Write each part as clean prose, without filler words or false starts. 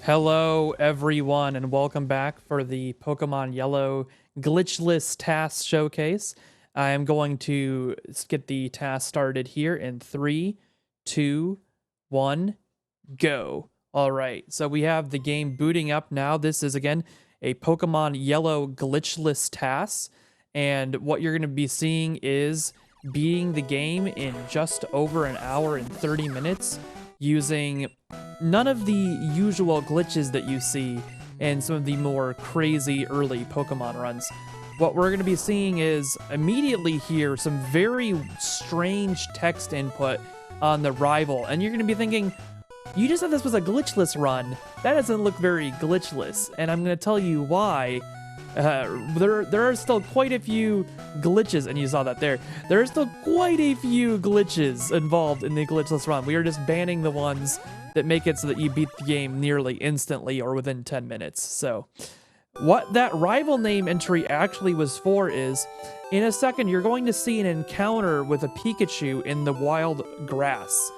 Hello, everyone, and welcome back for the Pokemon Yellow Glitchless Task Showcase. I am going to get the task started here in 3, 2, 1, go. All right, so we have the game booting up now. This is, again, a Pokemon Yellow Glitchless Task, and what you're going to be seeing is beating the game in just over an hour and 30 minutes using none of the usual glitches that you see in some of the more crazy early Pokemon runs. What we're going to be seeing is immediately here some very strange text input on the rival, and you're going to be thinking, you just said this was a glitchless run. That doesn't look very glitchless, and I'm going to tell you why. There are still quite a few glitches, and you saw that there. There are still quite a few glitches involved in the glitchless run. We are just banning the ones that make it so that you beat the game nearly instantly or within 10 minutes. So what that rival name entry actually was for is, in a second, you're going to see an encounter with a Pikachu in the wild grass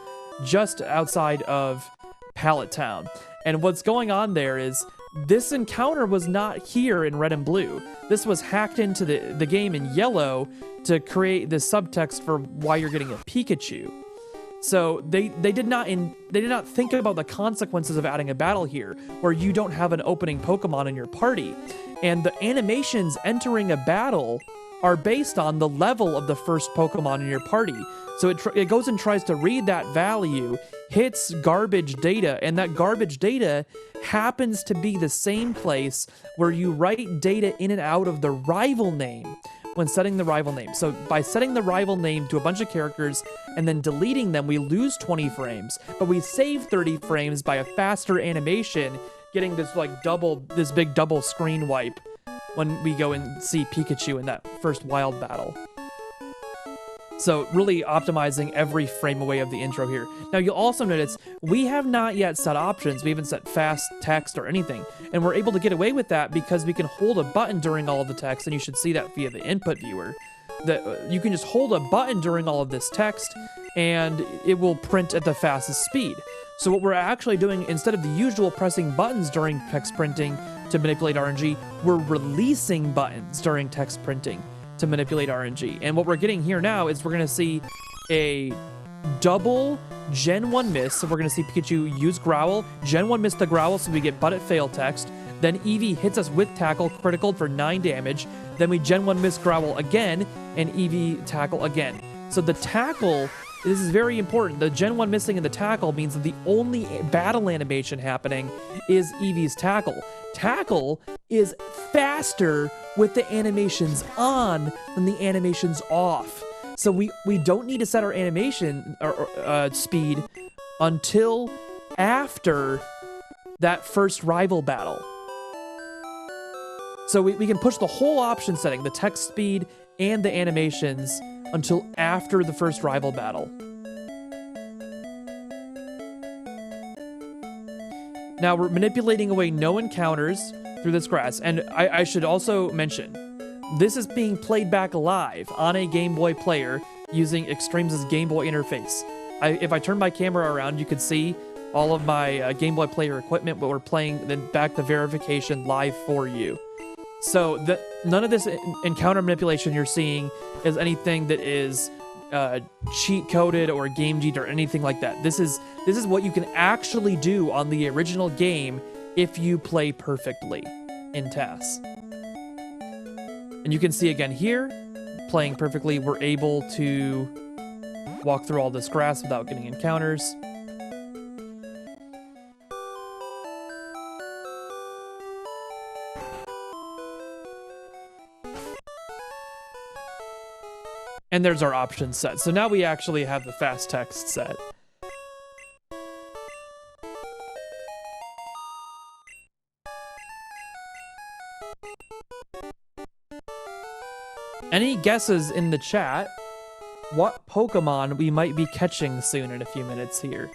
just outside of Pallet Town. And what's going on there is this encounter was not here in Red and Blue. This was hacked into the game in Yellow to create this subtext for why you're getting a Pikachu. So they did not think about the consequences of adding a battle here, where you don't have an opening Pokemon in your party, and the animations entering a battle are based on the level of the first Pokemon in your party. So it goes and tries to read that value, hits garbage data, and that garbage data happens to be the same place where you write data in and out of the rival name when setting the rival name. So by setting the rival name to a bunch of characters and then deleting them, we lose 20 frames, but we save 30 frames by a faster animation, getting this this big double screen wipe when we go and see Pikachu in that first wild battle. So really optimizing every frame away of the intro here. Now you'll also notice we have not yet set options. We haven't set fast text or anything. And we're able to get away with that because we can hold a button during all of the text, and you should see that via the input viewer. That you can just hold a button during all of this text and it will print at the fastest speed. So what we're actually doing, instead of the usual pressing buttons during text printing to manipulate RNG, we're releasing buttons during text printing to manipulate RNG. And what we're getting here now is we're going to see a double Gen 1 miss. So we're going to see Pikachu use Growl, Gen 1 miss the Growl, so we get But Fail text. Then Eevee hits us with Tackle, critical for 9 damage. Then we Gen 1 miss Growl again, and Eevee Tackle again. So the Tackle, this is very important. The Gen 1 missing in the Tackle means that the only battle animation happening is Eevee's Tackle. Tackle is faster with the animations on than the animations off. So we don't need to set our animation speed until after that first rival battle. So we can push the whole option setting, the text speed and the animations, until after the first rival battle. Now we're manipulating away no encounters through this grass. And I should also mention, this is being played back live on a Game Boy player using Extreme's Game Boy interface. If I turn my camera around, you can see all of my Game Boy player equipment, but we're playing back the verification live for you. So none of this encounter manipulation you're seeing is anything that is cheat coded or game cheat or anything like that. This is what you can actually do on the original game if you play perfectly in TAS. And you can see again here, playing perfectly, we're able to walk through all this grass without getting encounters. And there's our options set. So now we actually have the fast text set. Any guesses in the chat what Pokemon we might be catching soon in a few minutes here?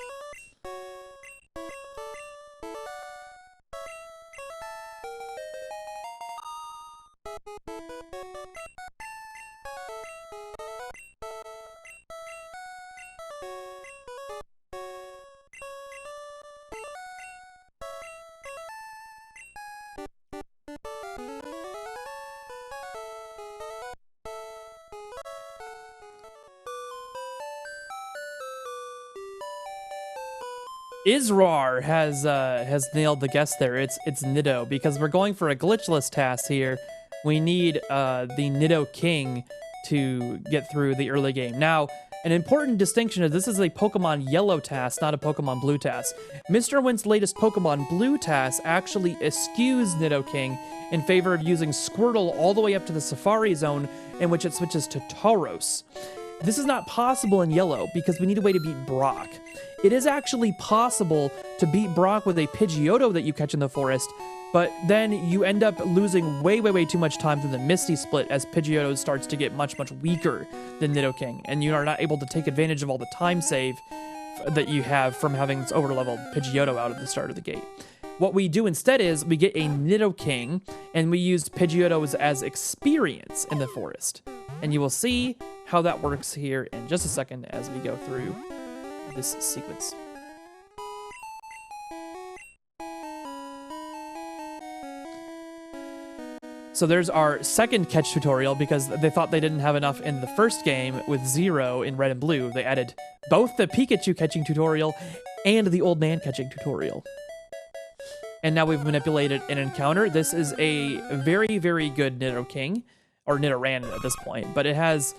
Israr has nailed the guess there. It's Nido, because we're going for a glitchless task here. We need the Nido King to get through the early game. Now, an important distinction is this is a Pokemon Yellow task, not a Pokemon Blue task. Mr. Wind's latest Pokemon Blue task actually eschews Nido King in favor of using Squirtle all the way up to the Safari Zone, in which it switches to Tauros. This is not possible in Yellow because we need a way to beat Brock. It is actually possible to beat Brock with a Pidgeotto that you catch in the forest, but then you end up losing way too much time through the Misty Split as Pidgeotto starts to get much weaker than Nidoking, and you are not able to take advantage of all the time save that you have from having this over-leveled Pidgeotto out at the start of the gate. What we do instead is we get a Nidoking, and we use Pidgeottos as experience in the forest. And you will see how that works here in just a second as we go through this sequence. So there's our second catch tutorial, because they thought they didn't have enough in the first game with 0 in Red and Blue. They added both the Pikachu catching tutorial and the old man catching tutorial. And now we've manipulated an encounter. This is a very good Nidoking, or Nidoran at this point, but it has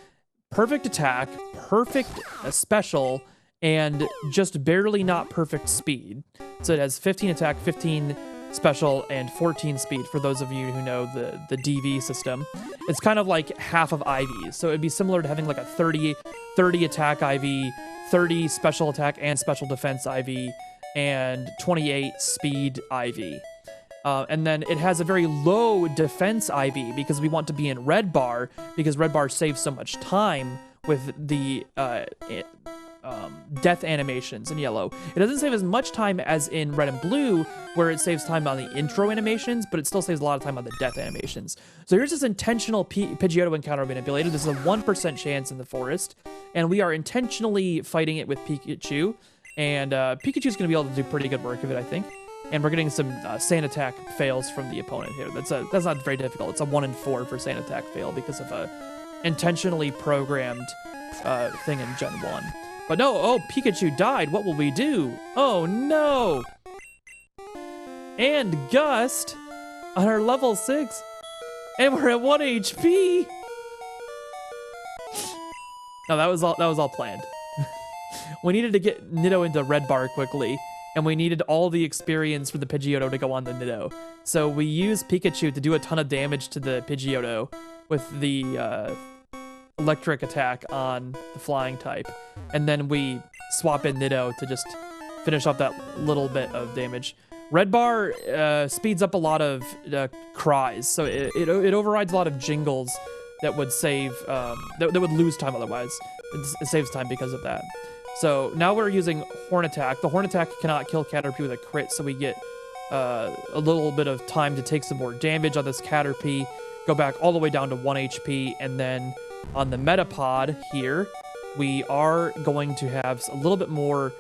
perfect attack, perfect special, and just barely not perfect speed. So it has 15 attack, 15 special, and 14 speed for those of you who know the DV system. It's kind of like half of IV, so it'd be similar to having like a 30 attack IV, 30 special attack and special defense IV, and 28 speed IV. And then it has a very low defense IV because we want to be in Red Bar, because Red Bar saves so much time with the death animations in Yellow. It doesn't save as much time as in Red and Blue, where it saves time on the intro animations, but it still saves a lot of time on the death animations. So here's this intentional Pidgeotto encounter manipulated. This is a 1% chance in the forest, and we are intentionally fighting it with Pikachu. And Pikachu's going to be able to do pretty good work of it, I think. And we're getting some Sand Attack fails from the opponent here. That's not very difficult. It's a 1 in 4 for Sand Attack fail because of a intentionally programmed thing in Gen 1. But no, oh, Pikachu died. What will we do? Oh, no. And Gust on our level 6. And we're at 1 HP. No, that was all planned. We needed to get Nido into Red Bar quickly, and we needed all the experience for the Pidgeotto to go on the Nido. So we used Pikachu to do a ton of damage to the Pidgeotto with the electric attack on the flying type. And then we swap in Nido to just finish off that little bit of damage. Red Bar speeds up a lot of cries, so it overrides a lot of jingles that would save, that would lose time otherwise. It saves time because of that. So now we're using Horn Attack. The Horn Attack cannot kill Caterpie with a crit, so we get a little bit of time to take some more damage on this Caterpie, go back all the way down to 1 HP, and then on the Metapod here, we are going to have a little bit more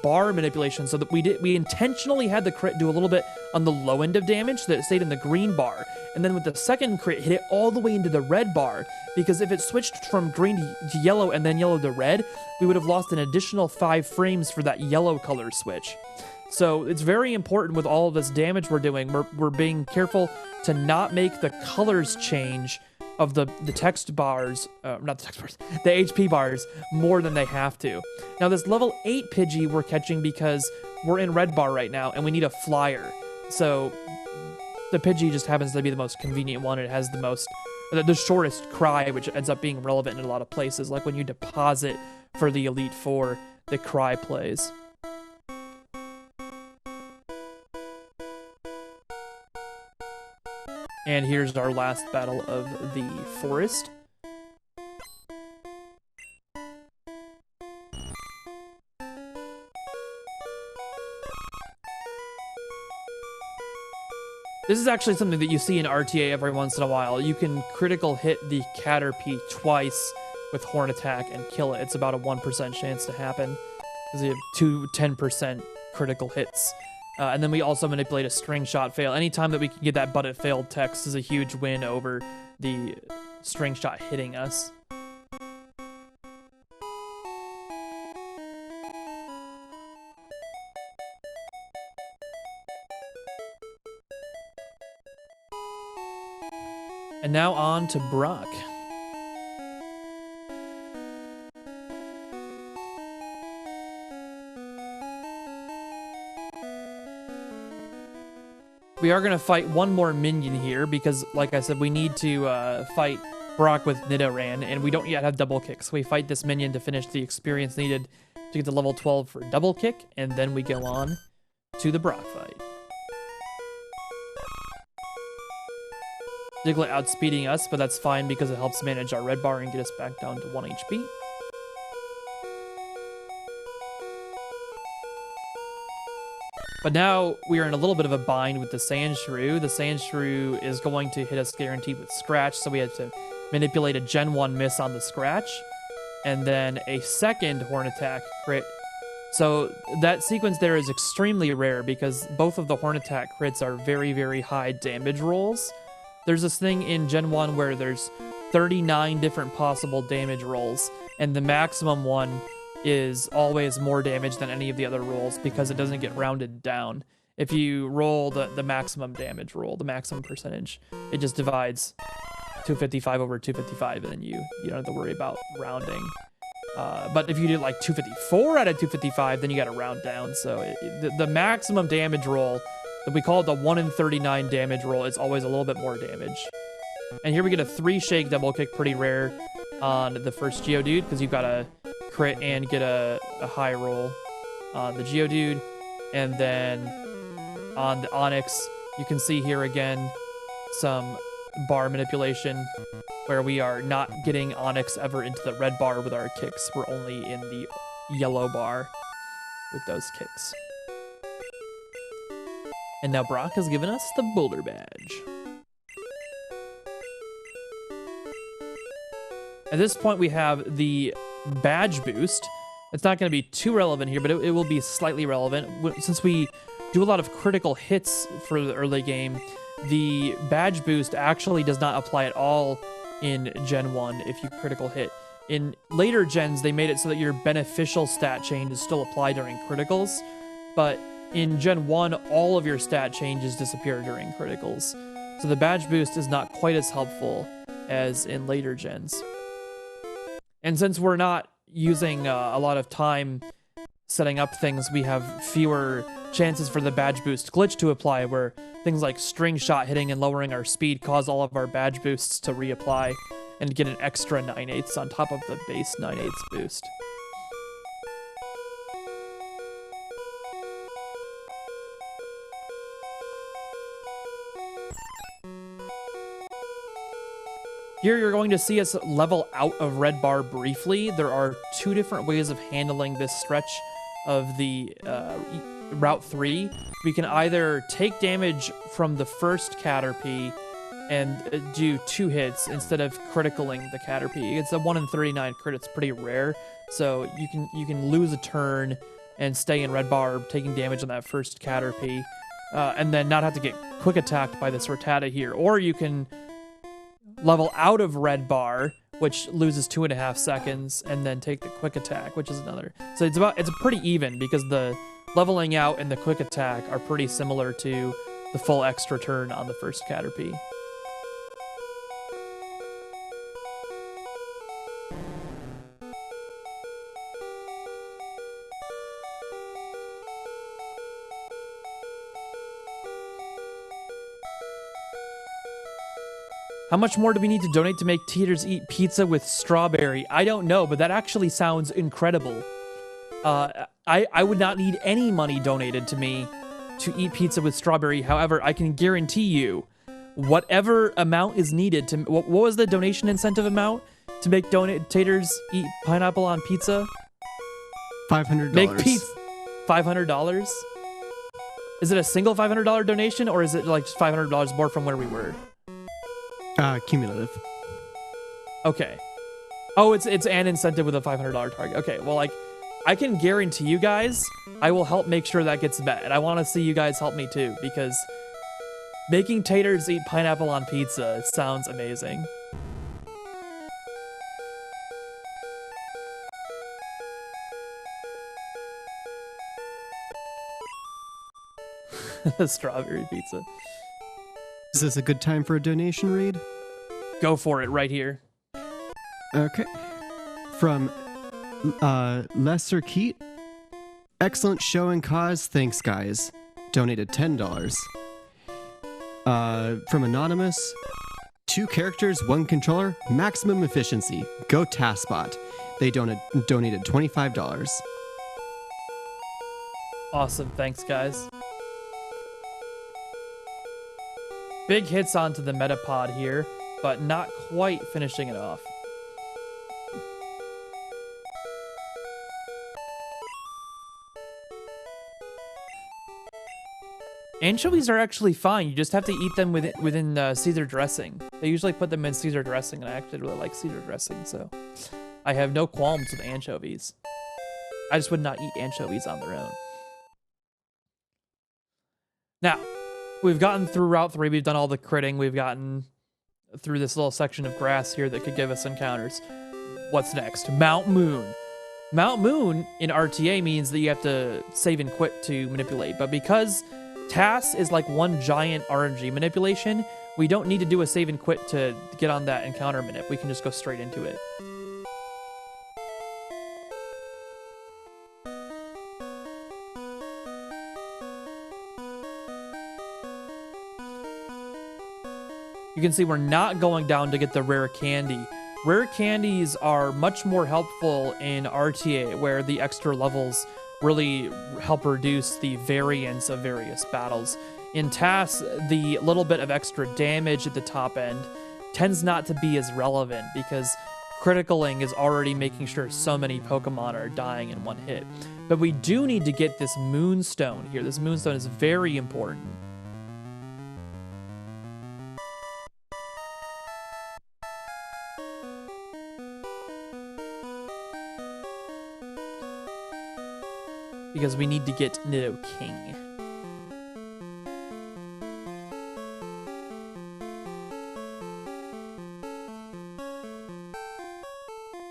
bar manipulation, so that we intentionally had the crit do a little bit on the low end of damage so that it stayed in the green bar, and then with the second crit hit it all the way into the red bar, because if it switched from green to yellow and then yellow to red, we would have lost an additional 5 frames for that yellow color switch. So it's very important with all of this damage we're doing. We're being careful to not make the colors change of the text bars, not the text bars, the HP bars, more than they have to. Now this level 8 Pidgey we're catching because we're in Red Bar right now and we need a flyer. So the Pidgey just happens to be the most convenient one. It has the shortest cry, which ends up being relevant in a lot of places, like when you deposit for the Elite Four, the cry plays. And here's our last battle of the forest. This is actually something that you see in RTA every once in a while. You can critical hit the Caterpie twice with Horn Attack and kill it. It's about a 1% chance to happen, because you have 2 10% critical hits. And then we also manipulate a string shot fail. Anytime that we can get that but it failed text is a huge win over the string shot hitting us. And now on to Brock. We are going to fight one more minion here because, like I said, we need to fight Brock with Nidoran, and we don't yet have double kick. So we fight this minion to finish the experience needed to get to level 12 for double kick, and then we go on to the Brock fight. Diglett outspeeding us, but that's fine because it helps manage our red bar and get us back down to 1 HP. But now we are in a little bit of a bind with the Sandshrew. The Sandshrew is going to hit us guaranteed with Scratch, so we have to manipulate a Gen 1 miss on the Scratch, and then a second Horn Attack crit. So that sequence there is extremely rare because both of the Horn Attack crits are very, very high damage rolls. There's this thing in Gen 1 where there's 39 different possible damage rolls, and the maximum one is always more damage than any of the other rolls because it doesn't get rounded down. If you roll the maximum damage roll, the maximum percentage, it just divides 255 over 255, and then you don't have to worry about rounding. But if you do like 254 out of 255, then you got to round down. So the maximum damage roll, that we call it the 1 in 39 damage roll, is always a little bit more damage. And here we get a 3-shake double kick, pretty rare on the first Geodude because you've got to crit and get a high roll on the Geodude. And then on the Onix, you can see here again some bar manipulation where we are not getting Onix ever into the red bar with our kicks. We're only in the yellow bar with those kicks. And now Brock has given us the Boulder Badge. At this point, we have the Badge Boost. It's not going to be too relevant here, but it will be slightly relevant. Since we do a lot of critical hits for the early game, the Badge Boost actually does not apply at all in Gen 1 if you critical hit. In later gens, they made it so that your beneficial stat changes still apply during criticals, but in Gen 1, all of your stat changes disappear during criticals. So the Badge Boost is not quite as helpful as in later gens. And since we're not using a lot of time setting up things, we have fewer chances for the Badge Boost glitch to apply, where things like string shot hitting and lowering our speed cause all of our Badge Boosts to reapply and get an extra 9/8 on top of the base 9/8 boost. Here you're going to see us level out of red bar briefly. There are two different ways of handling this stretch of the Route 3. We can either take damage from the first Caterpie and do 2 hits instead of criticaling the Caterpie. It's a 1 in 39 crit. It's pretty rare, so you can lose a turn and stay in red bar taking damage on that first Caterpie, and then not have to get quick attacked by this Rattata here. Or you can level out of red bar, which loses 2.5 seconds, and then take the quick attack, which is another. So it's pretty even because the leveling out and the quick attack are pretty similar to the full extra turn on the first Caterpie. How much more do we need to donate to make Teeters eat pizza with strawberry? I don't know, but that actually sounds incredible. I would not need any money donated to me to eat pizza with strawberry. However, I can guarantee you, whatever amount is needed to... What was the donation incentive amount to make Taters eat pineapple on pizza? $500. Make pizza... $500? Is it a single $500 donation, or is it like just $500 more from where we were? Cumulative. Okay. Oh, it's an incentive with a $500 target. Okay, well, like, I can guarantee you guys, I will help make sure that gets met. And I want to see you guys help me too, because making Taters eat pineapple on pizza sounds amazing. The strawberry pizza. Is this a good time for a donation read? Go for it right here. Okay. From Lesser Keat. Excellent show and cause. Thanks, guys. Donated $10. From Anonymous. 2 characters, 1 controller, maximum efficiency. Go TASBot. They donated $25. Awesome. Thanks, guys. Big hits onto the Metapod here, but not quite finishing it off. Anchovies are actually fine. You just have to eat them within Caesar dressing. They usually put them in Caesar dressing, and I actually really like Caesar dressing, so I have no qualms with anchovies. I just would not eat anchovies on their own. Now, we've gotten through Route 3. We've done all the critting. We've gotten through this little section of grass here that could give us encounters. What's next? Mount Moon. Mount Moon in RTA means that you have to save and quit to manipulate, but because TAS is like one giant RNG manipulation, we don't need to do a save and quit to get on that encounter manip. We can just go straight into it. You can see we're not going down to get the rare candy. Rare candies are much more helpful in RTA, where the extra levels really help reduce the variance of various battles. In TAS, the little bit of extra damage at the top end tends not to be as relevant because criticaling is already making sure so many Pokemon are dying in one hit. But we do need to get this Moonstone here. This Moonstone is very important. Because we need to get Nidoking.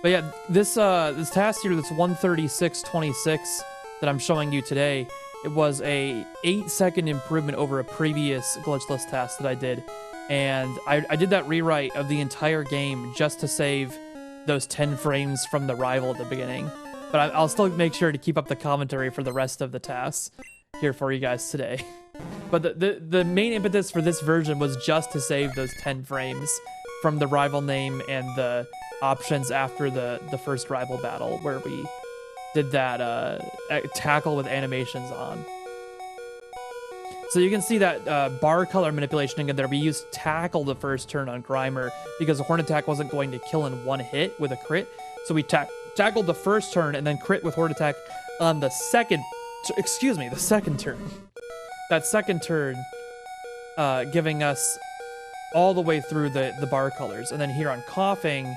But yeah, this task here, this 136.26 that I'm showing you today, it was a 8-second improvement over a previous glitchless task that I did. And I did that rewrite of the entire game just to save those 10 frames from the rival at the beginning. But I'll still make sure to keep up the commentary for the rest of the tasks here for you guys today. But the main impetus for this version was just to save those 10 frames from the rival name and the options after the first rival battle, where we did that tackle with animations on. So you can see that bar color manipulation again there. We used tackle the first turn on Grimer because the Horn Attack wasn't going to kill in one hit with a crit. So we tackled the first turn and then crit with Horn Attack on the second turn. That second turn giving us all the way through the bar colors. And then here on Coughing,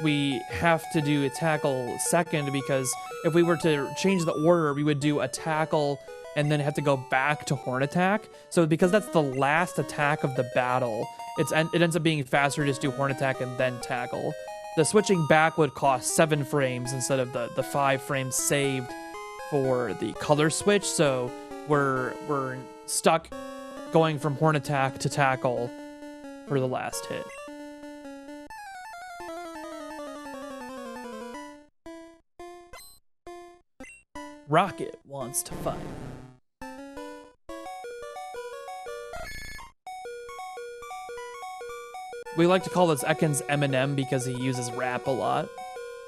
we have to do a tackle second because if we were to change the order, we would do a tackle and then have to go back to Horn Attack. So because that's the last attack of the battle, it ends up being faster to just do Horn Attack and then tackle. The switching back would cost 7 frames instead of the 5 frames saved for the color switch. So we're stuck going from Horn Attack to tackle for the last hit. Rocket wants to fight. We like to call this Ekans Eminem because he uses rap a lot.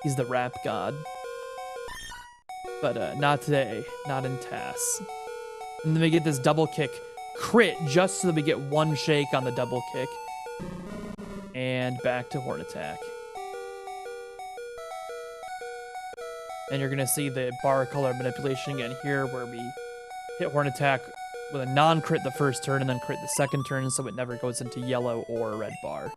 He's the rap god. But not today, not in TAS. And then we get this double kick crit just so that we get one shake on the double kick. And back to Horn Attack. And you're gonna see the bar color manipulation again here where we hit Horn Attack with a non-crit the first turn and then crit the second turn so it never goes into yellow or red bar.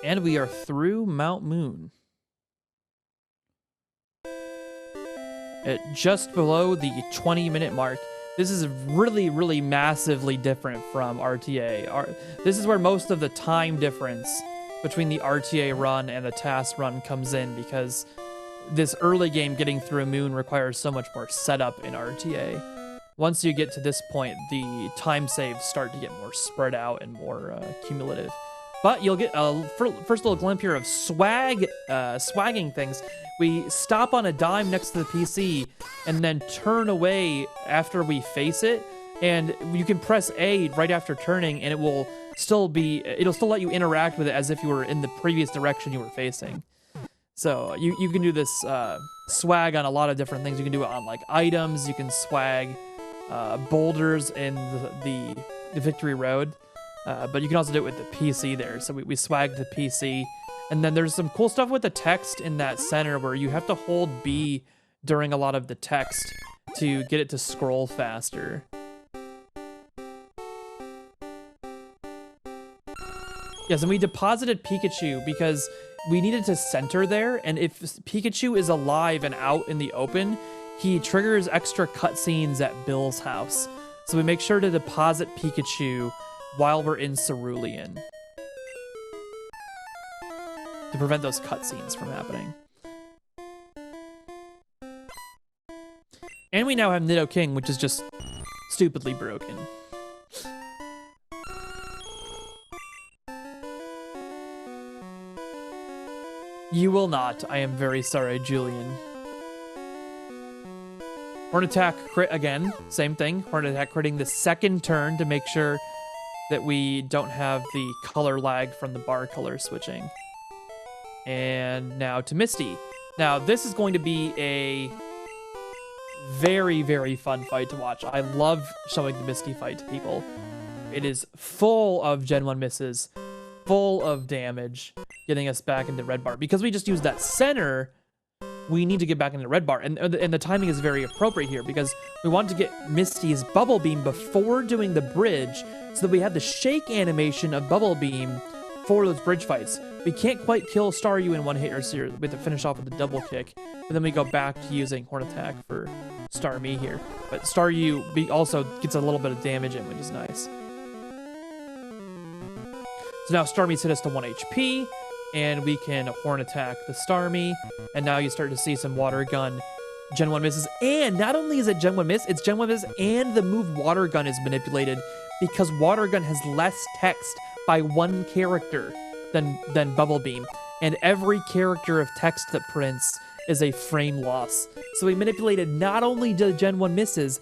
And we are through Mount Moon. At just below the 20-minute mark. This is really, really massively different from RTA. This is where most of the time difference between the RTA run and the TAS run comes in because this early game getting through a moon requires so much more setup in RTA. Once you get to this point, the time saves start to get more spread out and more cumulative. But you'll get a first little glimpse here of swagging things. We stop on a dime next to the PC and then turn away after we face it. And you can press A right after turning and it'll still let you interact with it as if you were in the previous direction you were facing. So you can do this swag on a lot of different things. You can do it on like items, you can swag boulders in the Victory Road. But you can also do it with the PC there. So we swagged the PC. And then there's some cool stuff with the text in that center where you have to hold B during a lot of the text to get it to scroll faster. Yes, and we deposited Pikachu because we needed to center there. And if Pikachu is alive and out in the open, he triggers extra cutscenes at Bill's house. So we make sure to deposit Pikachu while we're in Cerulean to prevent those cutscenes from happening. And we now have Nidoking, which is just stupidly broken. You will not. I am very sorry, Julian. Horn Attack crit again. Same thing. Horn Attack critting the second turn to make sure that we don't have the color lag from the bar color switching. And now to Misty. Now, this is going to be a very, very fun fight to watch. I love showing the Misty fight to people. It is full of Gen 1 misses, full of damage, getting us back into red bar. Because we just used that center, we need to get back into red bar. And the timing is very appropriate here because we want to get Misty's Bubble Beam before doing the bridge so that we have the shake animation of Bubble Beam for those bridge fights. We can't quite kill Staryu in one hit or so we have to finish off with a double kick. And then we go back to using Horn Attack for Starmie here. But Staryu also gets a little bit of damage in, which is nice. So now Starmie's hit us to 1 HP, and we can Horn Attack the Starmie. And now you start to see some Water Gun Gen 1 misses. And not only is it Gen 1 miss, it's Gen 1 miss and the move Water Gun is manipulated because Water Gun has less text by one character than Bubble Beam. And every character of text that prints is a frame loss. So we manipulated not only the Gen 1 misses,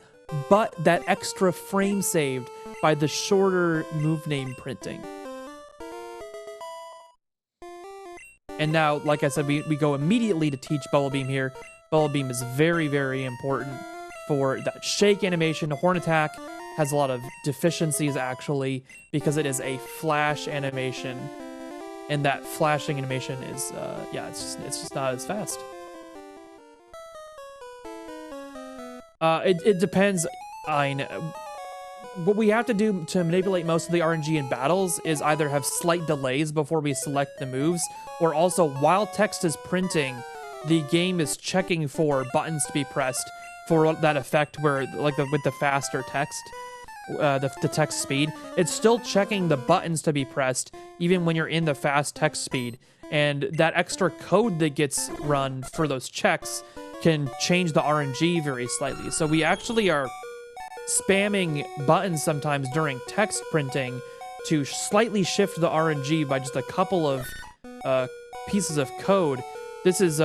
but that extra frame saved by the shorter move name printing. And now, like I said, we go immediately to teach Bubble Beam here. Bubble Beam is very, very important for that shake animation. Horn Attack has a lot of deficiencies, actually, because it is a flash animation. And that flashing animation is, it's just not as fast. It depends on... What we have to do to manipulate most of the RNG in battles is either have slight delays before we select the moves, or also while text is printing, the game is checking for buttons to be pressed for that effect where, like with the faster text, the text speed, it's still checking the buttons to be pressed even when you're in the fast text speed. And that extra code that gets run for those checks can change the RNG very slightly. So we actually are spamming buttons sometimes during text printing to slightly shift the RNG by just a couple of pieces of code. This is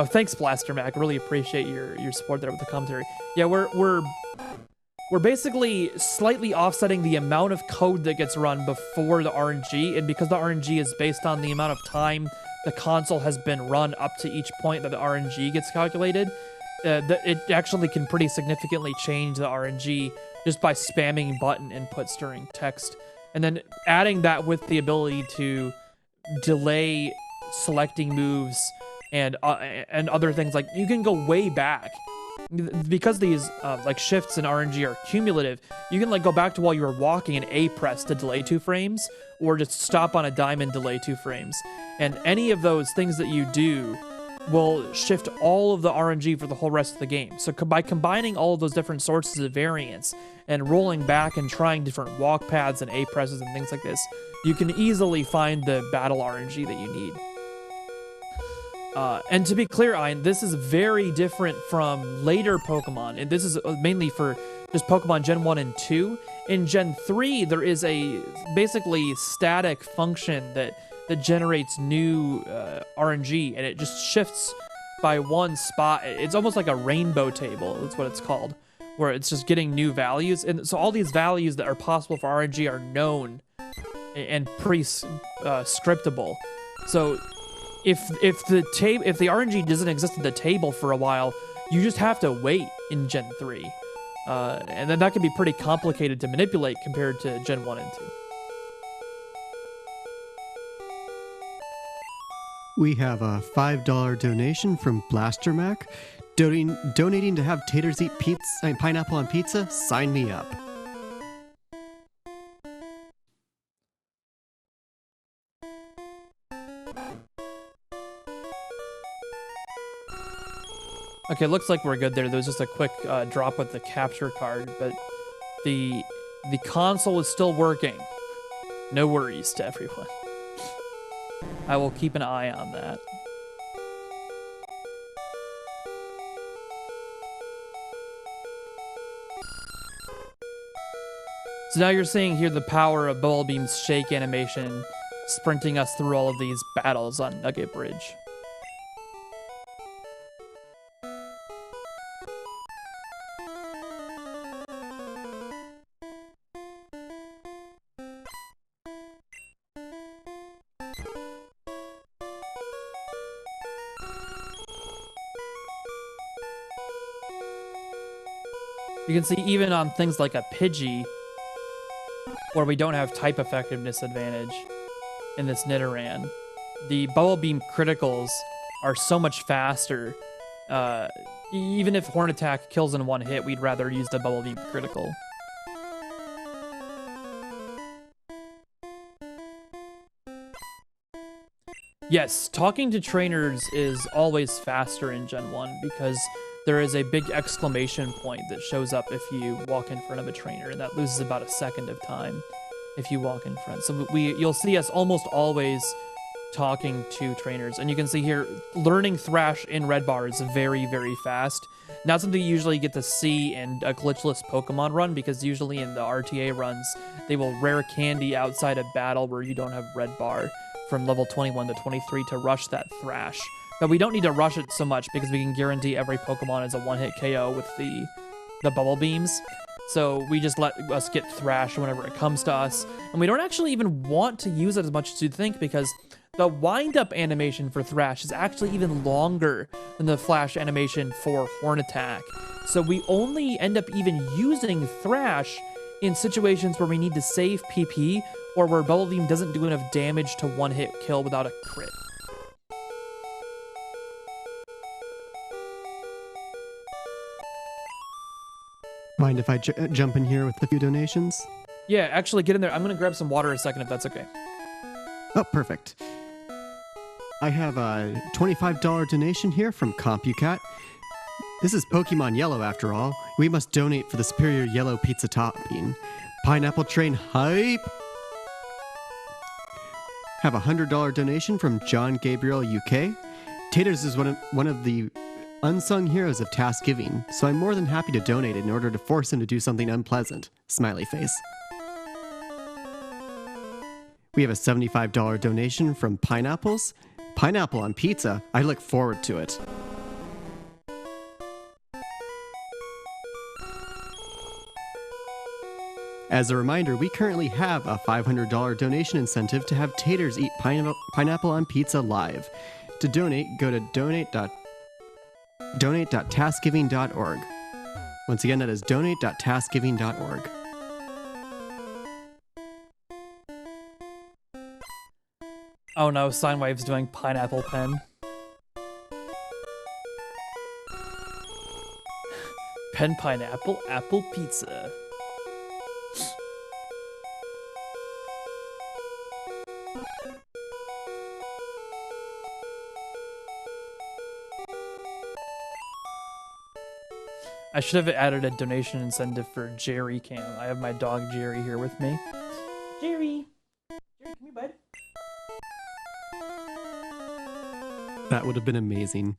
thanks Blaster Mac. I really appreciate your support there with the commentary. Yeah, we're basically slightly offsetting the amount of code that gets run before the RNG, and because the RNG is based on the amount of time the console has been run up to each point that the RNG gets calculated, it actually can pretty significantly change the RNG just by spamming button inputs during text. And then adding that with the ability to delay selecting moves and other things, like you can go way back. Because these like shifts in RNG are cumulative, you can like go back to while you were walking and A press to delay 2 frames, or just stop on a dime and delay 2 frames. And any of those things that you do will shift all of the RNG for the whole rest of the game. So by combining all of those different sources of variance and rolling back and trying different walk paths and A presses and things like this, you can easily find the battle RNG that you need. And to be clear, Ian, this is very different from later Pokemon, and this is mainly for just Pokemon Gen 1 and 2. In Gen 3, there is a basically static function that generates new RNG, and it just shifts by one spot. It's almost like a rainbow table, that's what it's called, where it's just getting new values. And so all these values that are possible for RNG are known and pre-scriptable. So if the RNG doesn't exist in the table for a while, you just have to wait in Gen 3. And then that can be pretty complicated to manipulate compared to Gen 1 and 2. We have a $5 donation from Blaster Mac, donating to have taters eat pineapple on pizza. Sign me up. Okay, looks like we're good there. There was just a quick drop with the capture card, but the console is still working. No worries to everyone. I will keep an eye on that. So now you're seeing here the power of Bubble Beam's shake animation sprinting us through all of these battles on Nugget Bridge. You can see even on things like a Pidgey, where we don't have type effectiveness advantage in this Nidoran, the Bubble Beam criticals are so much faster. Even if Horn Attack kills in one hit, we'd rather use the Bubble Beam critical. Yes, talking to trainers is always faster in Gen 1 because there is a big exclamation point that shows up if you walk in front of a trainer, and that loses about a second of time if you walk in front. So you'll see us almost always talking to trainers, and you can see here, learning Thrash in Red Bar is very, very fast. Not something you usually get to see in a glitchless Pokemon run, because usually in the RTA runs, they will rare candy outside of battle where you don't have Red Bar from level 21 to 23 to rush that Thrash. But we don't need to rush it so much because we can guarantee every Pokemon is a one-hit KO with the Bubble Beams. So we just let us get Thrash whenever it comes to us. And we don't actually even want to use it as much as you'd think, because the wind-up animation for Thrash is actually even longer than the flash animation for Horn Attack. So we only end up even using Thrash in situations where we need to save PP or where Bubble Beam doesn't do enough damage to one-hit kill without a crit. Mind if I jump in here with a few donations? Yeah, actually get in there. I'm going to grab some water a second if that's okay. Oh, perfect. I have a $25 donation here from CompuCat. This is Pokemon Yellow after all. We must donate for the superior yellow pizza topping. Pineapple Train hype! Have a $100 donation from John Gabriel UK. Taters is one of the unsung heroes of TASGiving, so I'm more than happy to donate in order to force him to do something unpleasant. Smiley face. We have a $75 donation from Pineapples. Pineapple on pizza. I look forward to it. As a reminder, we currently have a $500 donation incentive to have taters eat pineapple on pizza live. To donate, go to donate.tasgiving.org. Once again, that is donate.tasgiving.org. Oh no, Sinewave's doing Pineapple Pen. Pen Pineapple Apple Pizza. I should have added a donation incentive for Jerry Cam. I have my dog Jerry here with me. Jerry! Jerry, come here, bud. That would have been amazing.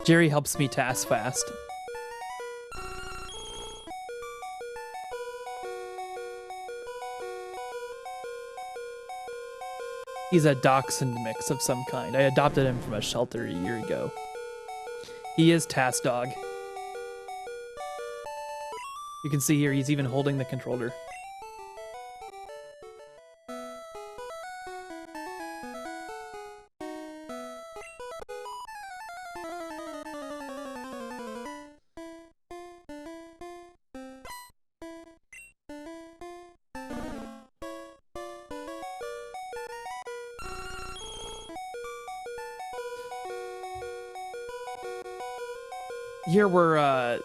Jerry helps me task fast. He's a dachshund mix of some kind. I adopted him from a shelter a year ago. He is Task Dog. You can see here he's even holding the controller. Here we're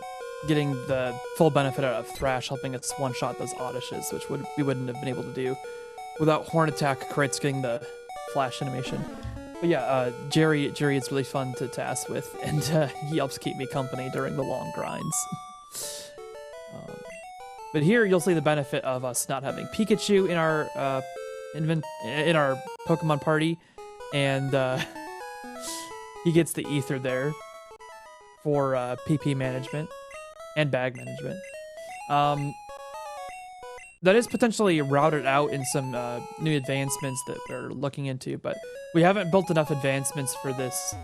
getting the full benefit out of Thrash helping us one-shot those Oddishes, which we wouldn't have been able to do without Horn Attack crits getting the flash animation. But yeah, Jerry is really fun to task with, and he helps keep me company during the long grinds. But here you'll see the benefit of us not having Pikachu in our in our Pokemon party, and he gets the Ether there for PP management and bag management. That is potentially routed out in some new advancements that we're looking into, but we haven't built enough advancements for this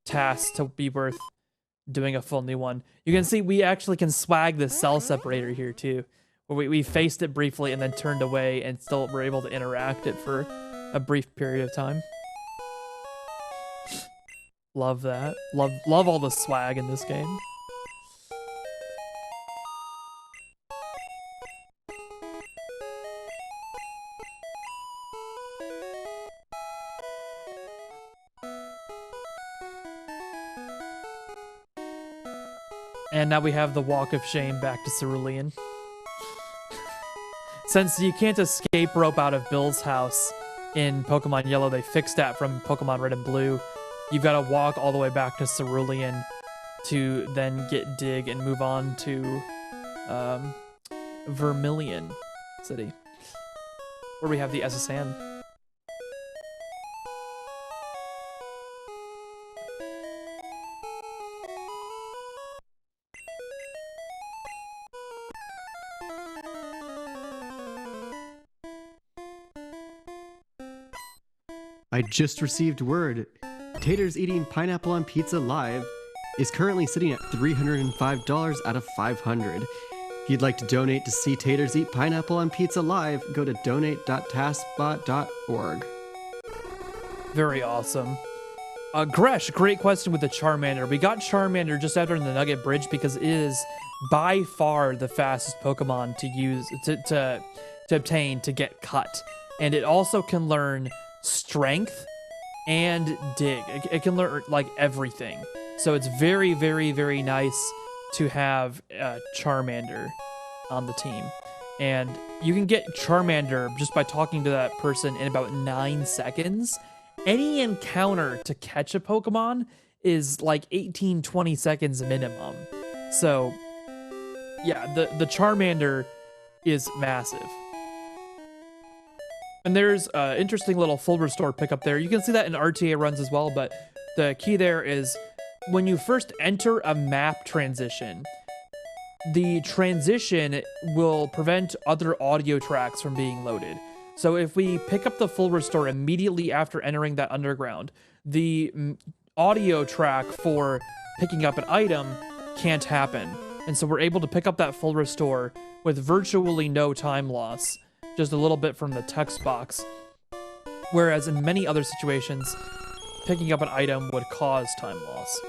task to be worth doing a full new one. You can see we actually can swag the cell separator here too, where we faced it briefly and then turned away and still were able to interact it for a brief period of time. Love that. Love all the swag in this game. And now we have the Walk of Shame back to Cerulean. Since you can't escape rope out of Bill's house in Pokemon Yellow, they fixed that from Pokemon Red and Blue. You've got to walk all the way back to Cerulean to then get Dig and move on to Vermilion City, where we have the SSN. I just received word. Tater's Eating Pineapple on Pizza Live is currently sitting at $305 out of $500. If you'd like to donate to see Taters Eat Pineapple on Pizza Live, go to donate.tasbot.org. Very awesome. Gresh, great question with the Charmander. We got Charmander just after the Nugget Bridge because it is by far the fastest Pokemon to use to obtain to get cut. And it also can learn Strength and Dig. It can learn like everything. So it's very, very, very nice to have Charmander on the team. And you can get Charmander just by talking to that person in about 9 seconds. Any encounter to catch a Pokemon is like 18-20 seconds minimum. So yeah, the Charmander is massive. And there's an interesting little full restore pickup there. You can see that in RTA runs as well, but the key there is when you first enter a map transition, the transition will prevent other audio tracks from being loaded. So if we pick up the full restore immediately after entering that underground, the audio track for picking up an item can't happen. And so we're able to pick up that full restore with virtually no time loss, just a little bit from the text box. Whereas in many other situations, picking up an item would cause time loss.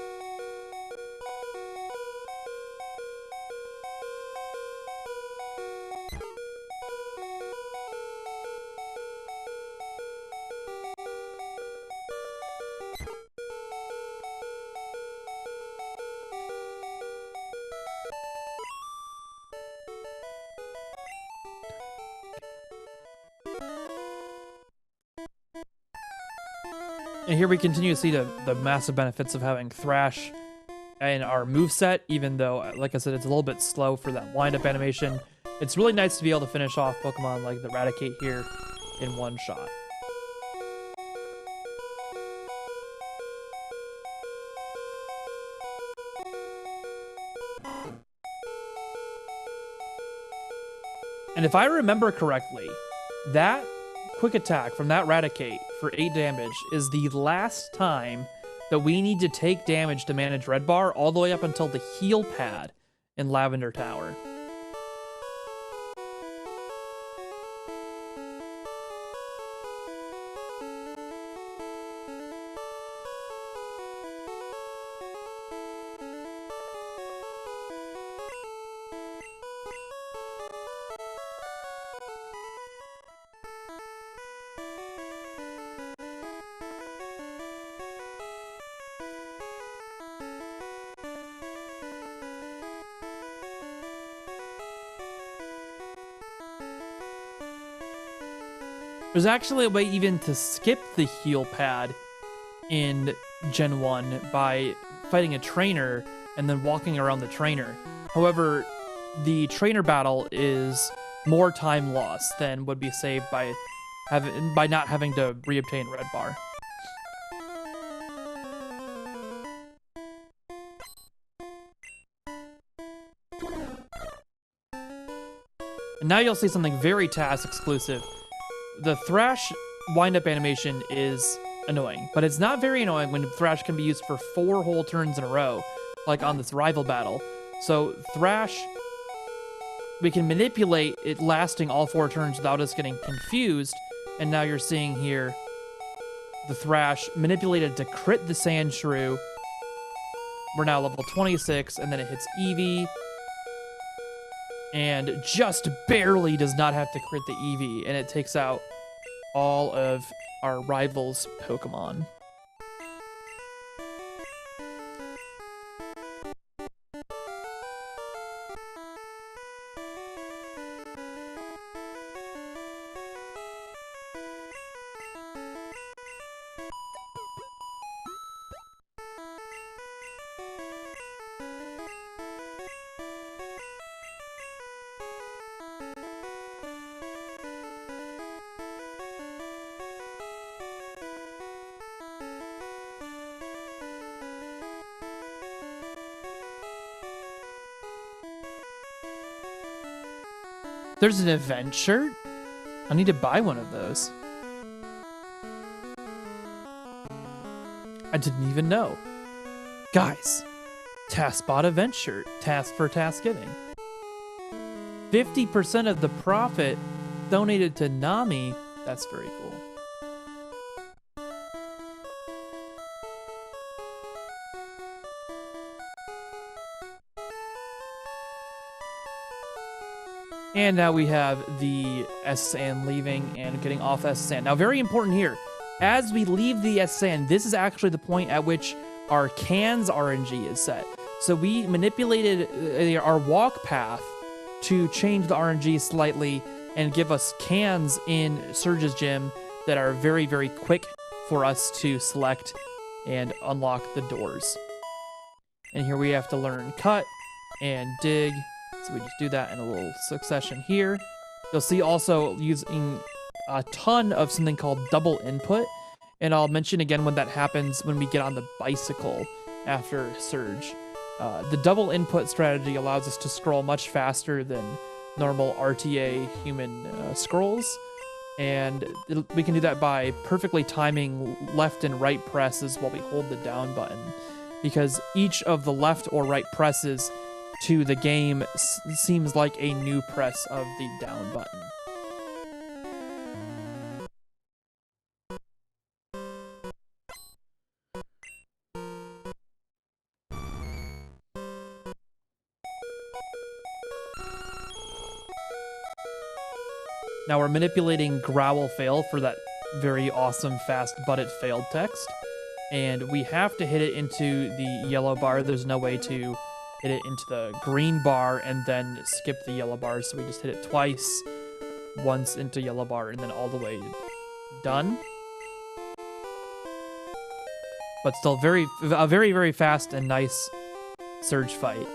And here we continue to see the massive benefits of having Thrash in our moveset, even though, like I said, it's a little bit slow for that wind-up animation. It's really nice to be able to finish off Pokemon like the Raticate here in one shot. And if I remember correctly, that quick attack from that Raticate for 8 damage is the last time that we need to take damage to manage Red Bar all the way up until the heal pad in Lavender Tower. There's actually a way even to skip the heal pad in Gen 1 by fighting a trainer and then walking around the trainer. However, the trainer battle is more time lost than would be saved by not having to reobtain Red Bar. And now you'll see something very TAS exclusive. The Thrash wind-up animation is annoying, but it's not very annoying when Thrash can be used for 4 whole turns in a row, like on this rival battle. So Thrash, we can manipulate it lasting all 4 turns without us getting confused, and now you're seeing here the Thrash manipulated to crit the Sandshrew. We're now level 26, and then it hits Eevee, and just barely does not have to crit the Eevee, and it takes out all of our rivals' Pokemon. There's an event shirt? I need to buy one of those. I didn't even know. Guys, TASBot event shirt, task for TASGiving. 50% of the profit donated to Nami. That's very cool. And now we have the S-Sand leaving and getting off S-Sand. Now, very important here. As we leave the S-Sand, this is actually the point at which our cans RNG is set. So we manipulated our walk path to change the RNG slightly and give us cans in Surge's gym that are very, very quick for us to select and unlock the doors. And here we have to learn cut and dig. So we just do that in a little succession here. You'll see also using a ton of something called double input. And I'll mention again when that happens when we get on the bicycle after Surge. The double input strategy allows us to scroll much faster than normal RTA human scrolls. And we can do that by perfectly timing left and right presses while we hold the down button. Because each of the left or right presses to the game seems like a new press of the down button. Now we're manipulating Growl Fail for that very awesome fast but it failed text. And we have to hit it into the yellow bar. There's no way to hit it into the green bar and then skip the yellow bar. So we just hit it twice, once into yellow bar and then all the way done. But still a very, very fast and nice Surge fight.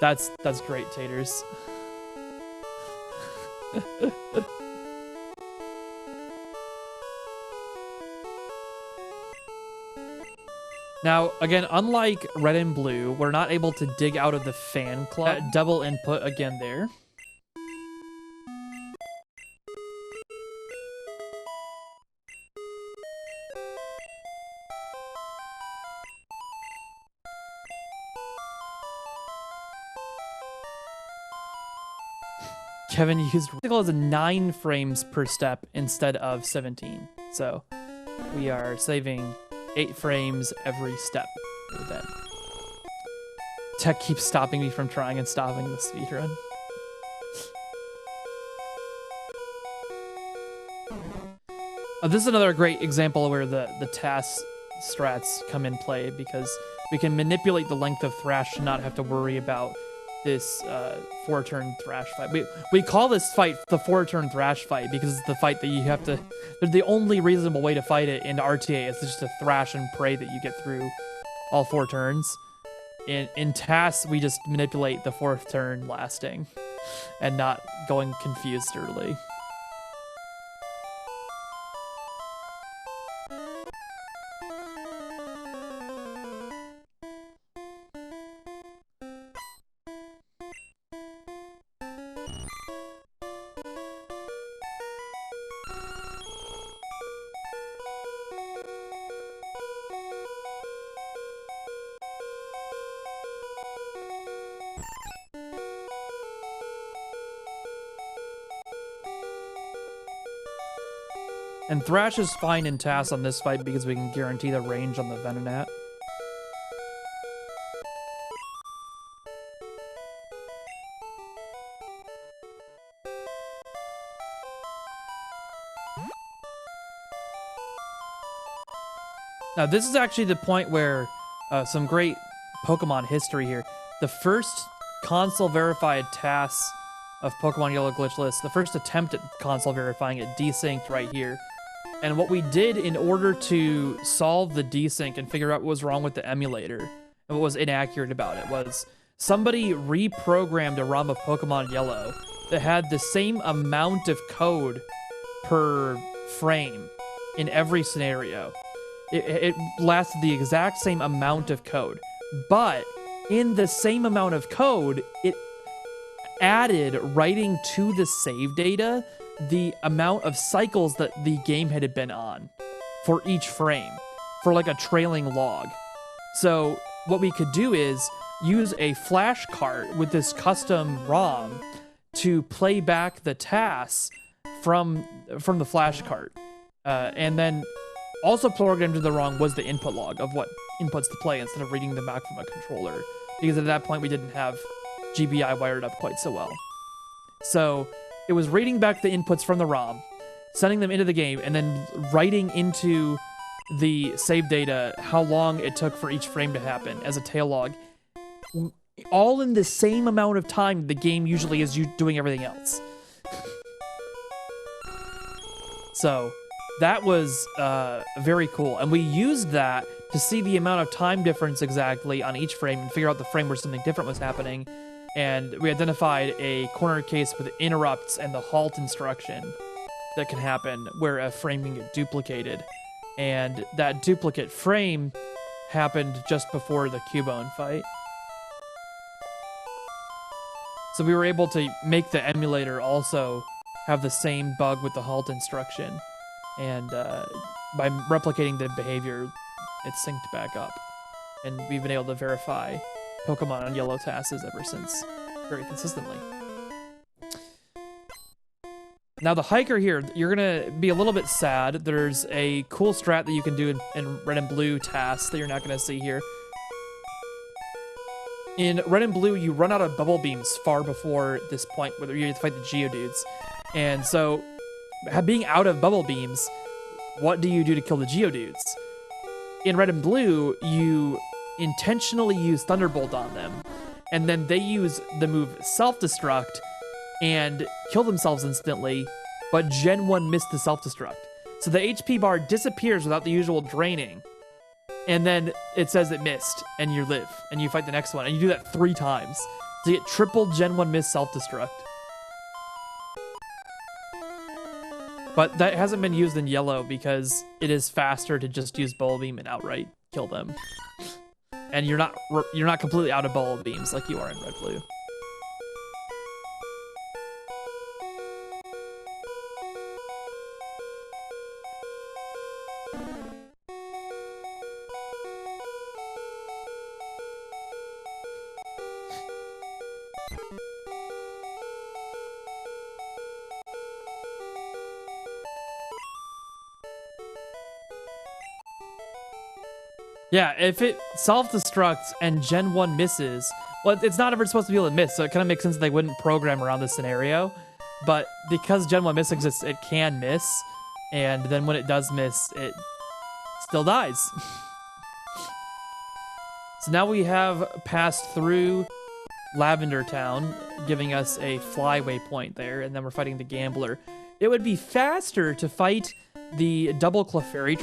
That's great, Taters. Now, again, unlike red and blue, we're not able to dig out of the fan club. Double input again there. Kevin used as 9 frames per step instead of 17. So we are saving 8 frames every step with that. Tech keeps stopping me from trying and stopping the speedrun. This is another great example where the TAS strats come in play, because we can manipulate the length of thrash to not have to worry about this 4-turn thrash fight. We call this fight the 4-turn thrash fight because it's the fight that you have to... The only reasonable way to fight it in RTA is just to thrash and pray that you get through all 4 turns. In TAS, we just manipulate the 4th turn lasting and not going confused early. And Thrash is fine in TAS on this fight because we can guarantee the range on the Venonat. Now this is actually the point where some great Pokemon history here. The first console verified TAS of Pokemon Yellow Glitchless, the first attempt at console verifying it, desynced right here. And what we did in order to solve the desync and figure out what was wrong with the emulator and what was inaccurate about it was somebody reprogrammed a ROM of Pokemon Yellow that had the same amount of code per frame in every scenario. It lasted the exact same amount of code, but in the same amount of code, it added writing to the save data the amount of cycles that the game had been on for each frame, for like a trailing log. So what we could do is use a flash cart with this custom ROM to play back the TAS from the flash cart. And then also programmed into the ROM was the input log of what inputs to play instead of reading them back from a controller, because at that point we didn't have GBI wired up quite so well. So it was reading back the inputs from the ROM, sending them into the game, and then writing into the save data how long it took for each frame to happen as a tail log, all in the same amount of time the game usually is doing everything else. So that was very cool, and we used that to see the amount of time difference exactly on each frame and figure out the frame where something different was happening. And we identified a corner case with interrupts and the halt instruction that can happen where a frame can get duplicated. And that duplicate frame happened just before the Cubone fight. So we were able to make the emulator also have the same bug with the halt instruction. And by replicating the behavior, it synced back up. And we've been able to verify Pokemon on Yellow TASs ever since, very consistently. Now the hiker here, you're gonna be a little bit sad. There's a cool strat that you can do in red and blue TAS that you're not gonna see here. In red and blue, you run out of bubble beams far before this point where you have to fight the Geodudes. And so, being out of bubble beams, what do you do to kill the Geodudes? In red and blue, you intentionally use Thunderbolt on them, and then they use the move Self-Destruct and kill themselves instantly, but Gen 1 missed the Self-Destruct. So the HP bar disappears without the usual draining, and then it says it missed, and you live, and you fight the next one, and you do that 3 times. to get triple Gen 1 miss self-destruct. But that hasn't been used in yellow because it is faster to just use Bullet Beam and outright kill them. And you're not completely out of Bullet Beams like you are in red blue. Yeah, if it self-destructs and Gen 1 misses, well, it's not ever supposed to be able to miss, so it kind of makes sense they wouldn't program around this scenario. But because Gen 1 miss exists, it can miss, and then when it does miss, it still dies. So now we have passed through Lavender Town, giving us a flyway point there, and then we're fighting the Gambler. It would be faster to fight the double Clefairy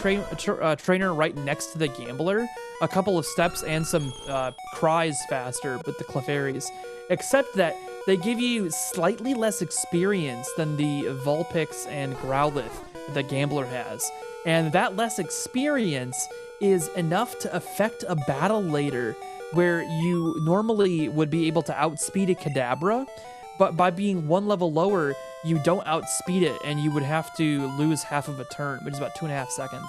trainer right next to the Gambler, a couple of steps and some cries faster with the Clefairies, except that they give you slightly less experience than the Vulpix and Growlithe that the Gambler has, and that less experience is enough to affect a battle later where you normally would be able to outspeed a Kadabra, but by being one level lower, you don't outspeed it, and you would have to lose half of a turn, which is about 2.5 seconds.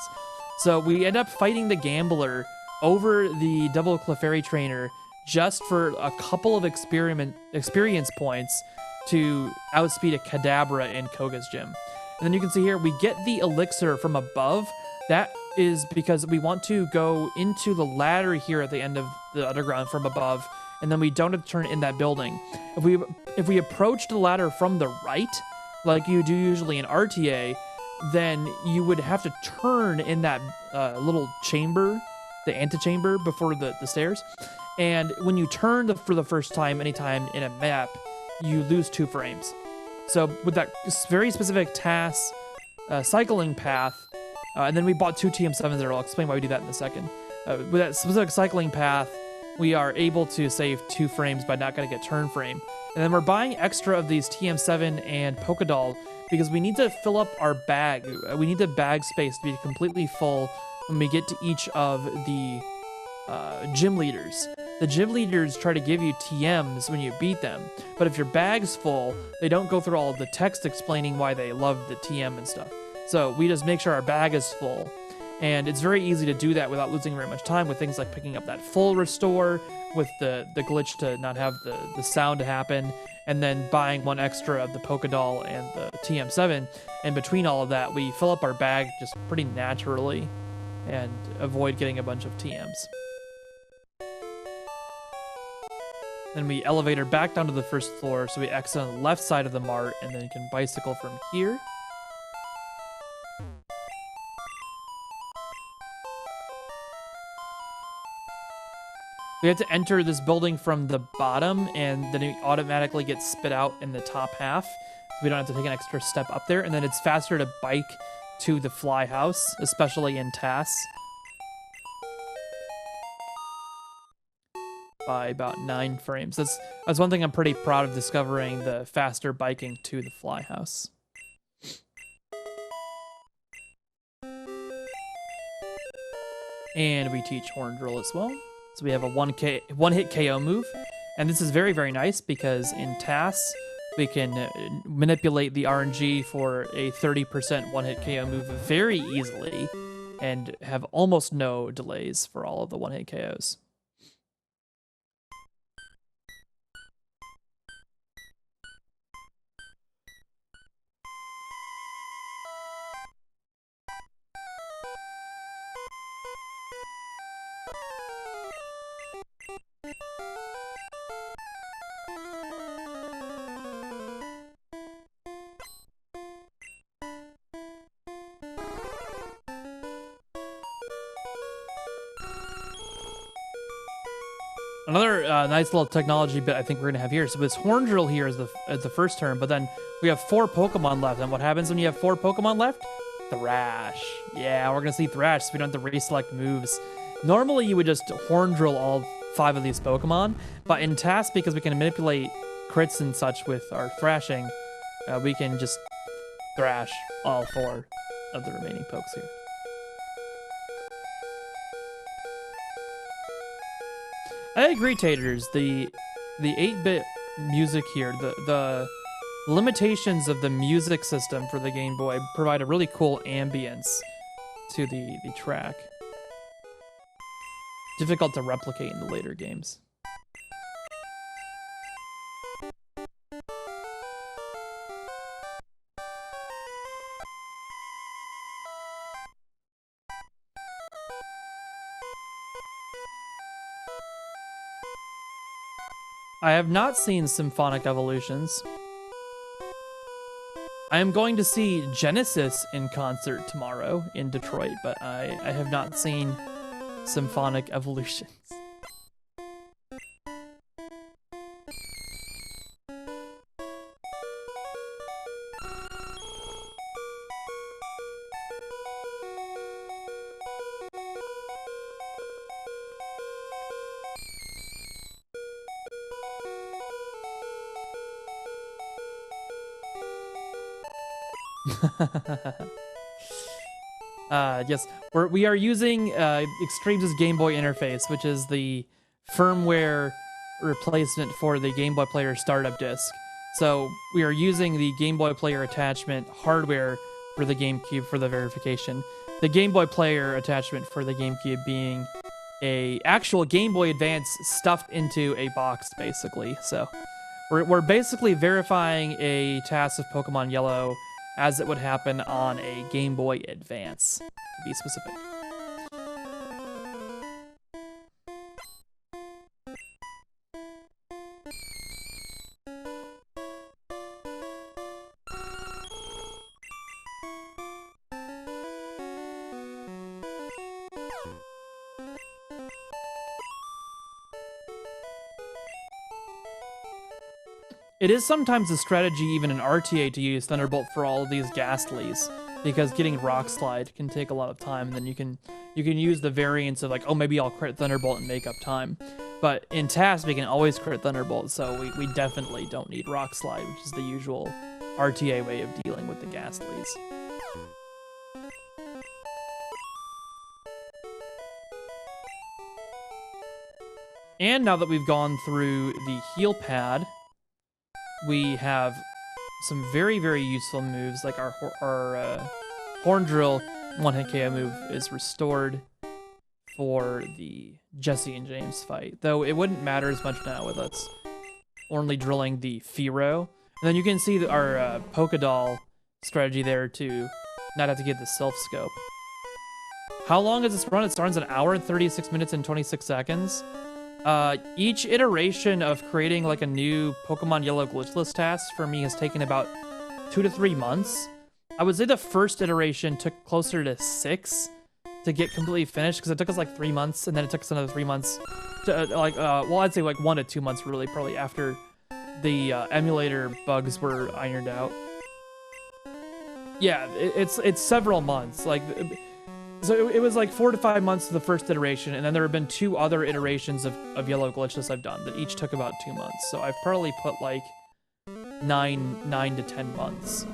So we end up fighting the Gambler over the double Clefairy trainer just for a couple of experience points to outspeed a Kadabra in Koga's gym. And then you can see here, we get the elixir from above. That is because we want to go into the ladder here at the end of the underground from above, and then we don't have to turn in that building. If we approach the ladder from the right, like you do usually in RTA, then you would have to turn in that little chamber, the antechamber before the stairs. And when you turn for the first time, anytime in a map, you lose 2 frames. So with that very specific TAS cycling path, and then we bought 2 TM7s there. I'll explain why we do that in a second. With that specific cycling path, we are able to save 2 frames by not going to get turn frame. And then we're buying extra of these TM7 and Pokédoll because we need to fill up our bag. We need the bag space to be completely full when we get to each of the gym leaders. The gym leaders try to give you TMs when you beat them, but if your bag's full, they don't go through all of the text explaining why they love the TM and stuff. So we just make sure our bag is full. And it's very easy to do that without losing very much time with things like picking up that full restore, with the glitch to not have the sound to happen, and then buying 1 extra of the Pokédoll and the TM7. And between all of that, we fill up our bag just pretty naturally and avoid getting a bunch of TMs. Then we elevator back down to the first floor, so we exit on the left side of the mart, and then you can bicycle from here. We have to enter this building from the bottom, and then it automatically gets spit out in the top half. We don't have to take an extra step up there, and then it's faster to bike to the fly house, especially in TAS, by about 9 frames. That's one thing I'm pretty proud of, discovering the faster biking to the fly house. And we teach Horn Drill as well. So we have a one-hit KO move, and this is very, very nice because in TAS, we can manipulate the RNG for a 30% one-hit KO move very easily and have almost no delays for all of the one-hit KOs. Another nice little technology bit I think we're going to have here. So this Horn Drill here is the first turn, but then we have 4 Pokemon left. And what happens when you have 4 Pokemon left? Thrash. Yeah, we're going to see Thrash, so we don't have to reselect moves. Normally, you would just Horn Drill all 5 of these Pokemon. But in TAS, because we can manipulate crits and such with our thrashing, we can just thrash all 4 of the remaining pokes here. I agree, Taters. The 8-bit music here, the limitations of the music system for the Game Boy provide a really cool ambience to the track. Difficult to replicate in the later games. I have not seen Symphonic Evolutions. I am going to see Genesis in concert tomorrow in Detroit, but I have not seen Symphonic Evolutions. Yes, we are using Extremes' Game Boy interface, which is the firmware replacement for the Game Boy Player startup disc. So we are using the Game Boy Player attachment hardware for the GameCube for the verification. The Game Boy Player attachment for the GameCube being a actual Game Boy Advance stuffed into a box, basically. So we're basically verifying a task of Pokemon Yellow as it would happen on a Game Boy Advance, to be specific. It is sometimes a strategy, even in RTA, to use Thunderbolt for all of these Ghastlies, because getting Rock Slide can take a lot of time, and then you can use the variance of like, oh, maybe I'll crit Thunderbolt and make up time. But in TAS, we can always crit Thunderbolt, so we definitely don't need Rock Slide, which is the usual RTA way of dealing with the Ghastlies. And now that we've gone through the heal pad, we have some very, very useful moves, like our Horn Drill one-hit KO move is restored for the Jesse and James fight, though it wouldn't matter as much now with us only drilling the Fearow. And then you can see our Pokédoll strategy there to not have to get the self-scope. How long is this run? It starts an hour and 36 minutes and 26 seconds. Each iteration of creating like a new Pokemon Yellow Glitchless task for me has taken about 2 to 3 months. I would say the first iteration took closer to 6 to get completely finished, because it took us like 3 months, and then it took us another 3 months to well, I'd say like 1 to 2 months really, probably after the emulator bugs were ironed out. Yeah, it's several months. Like, so it was like 4 to 5 months to the first iteration, and then there have been 2 other iterations of Yellow Glitchless I've done that each took about 2 months. So I've probably put like 9 to 10 months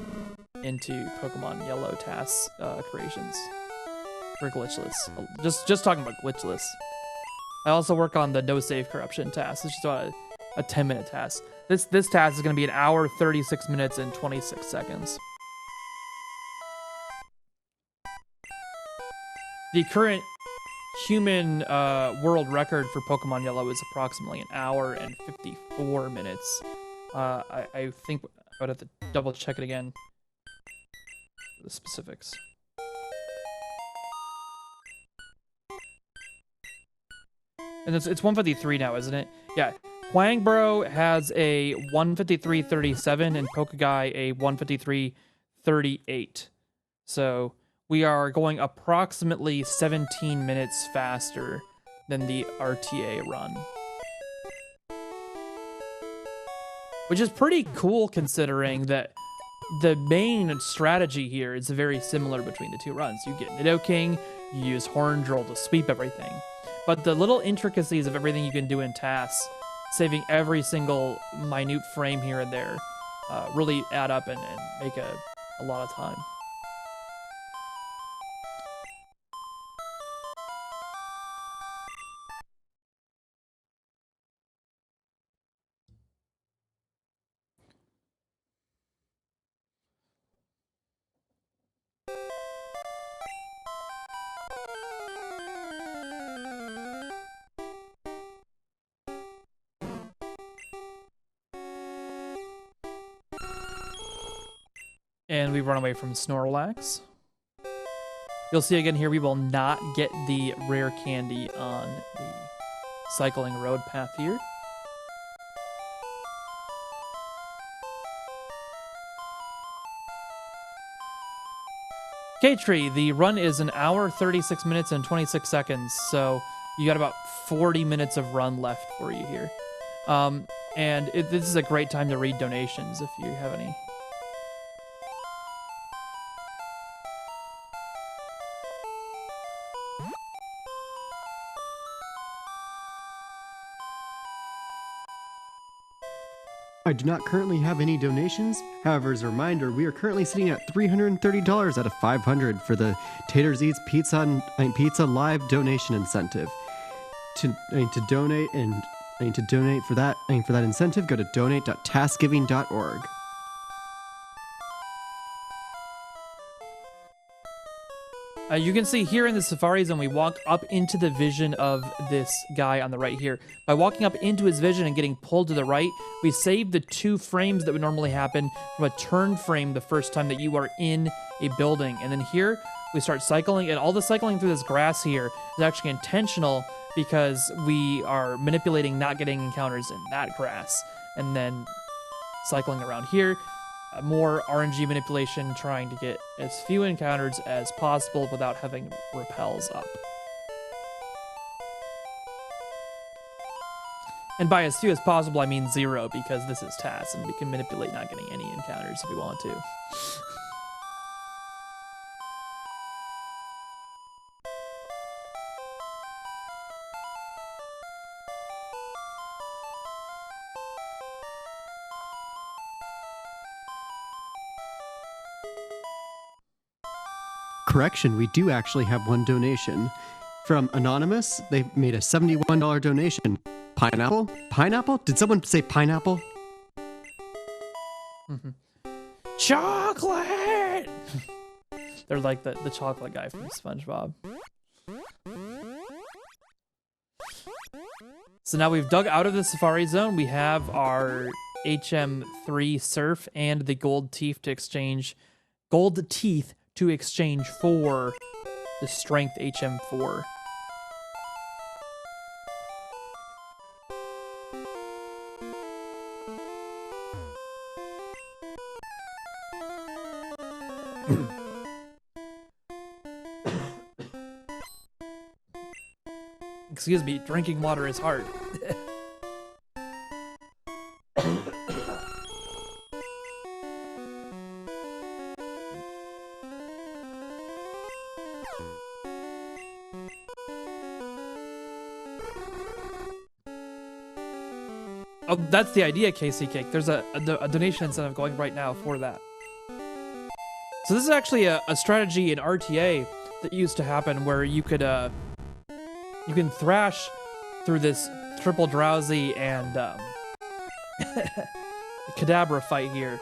into Pokemon Yellow tasks creations for Glitchless. Just talking about Glitchless. I also work on the No Save Corruption task. It's just about a 10-minute task. This task is going to be an hour, 36 minutes, and 26 seconds. The current human world record for Pokemon Yellow is approximately an hour and 54 minutes. I think I would have to double check it again. The specifics. And it's 153 now, isn't it? Yeah. Huangbro has a 153.37 and Pokeguy a 153.38. So we are going approximately 17 minutes faster than the RTA run. Which is pretty cool, considering that the main strategy here is very similar between the 2 runs. You get Nidoking, you use Horn Drill to sweep everything. But the little intricacies of everything you can do in tasks, saving every single minute frame here and there, really add up and make a lot of time. And we run away from Snorlax. You'll see again here, we will not get the rare candy on the cycling road path here. K-Tree, the run is 1 hour, 36 minutes, and 26 seconds, so you got about 40 minutes of run left for you here. And this is a great time to read donations if you have any. I do not currently have any donations. However, as a reminder, we are currently sitting at $330 out of $500 for the Taters Eats Pizza Live donation incentive. To donate for that incentive, go to donate.TASGiving.org. You can see here in the Safari Zone, we walk up into the vision of this guy on the right here. By walking up into his vision and getting pulled to the right, we save the 2 frames that would normally happen from a turn frame the first time that you are in a building. And then here, we start cycling, and all the cycling through this grass here is actually intentional because we are manipulating not getting encounters in that grass. And then cycling around here, more RNG manipulation, trying to get as few encounters as possible without having repels up. And by as few as possible, I mean 0, because this is TAS, and we can manipulate not getting any encounters if we want to. Correction, we do actually have one donation. From Anonymous, they made a $71 donation. Pineapple? Pineapple? Did someone say pineapple? Chocolate! They're like the chocolate guy from SpongeBob. So now we've dug out of the Safari Zone. We have our HM3 Surf and the gold teeth to exchange for the Strength HM4. Excuse me, drinking water is hard. Oh, that's the idea, KC Cake. There's a donation incentive going right now for that. So this is actually a strategy in RTA that used to happen where you could you can thrash through this triple drowsy and Kadabra fight here.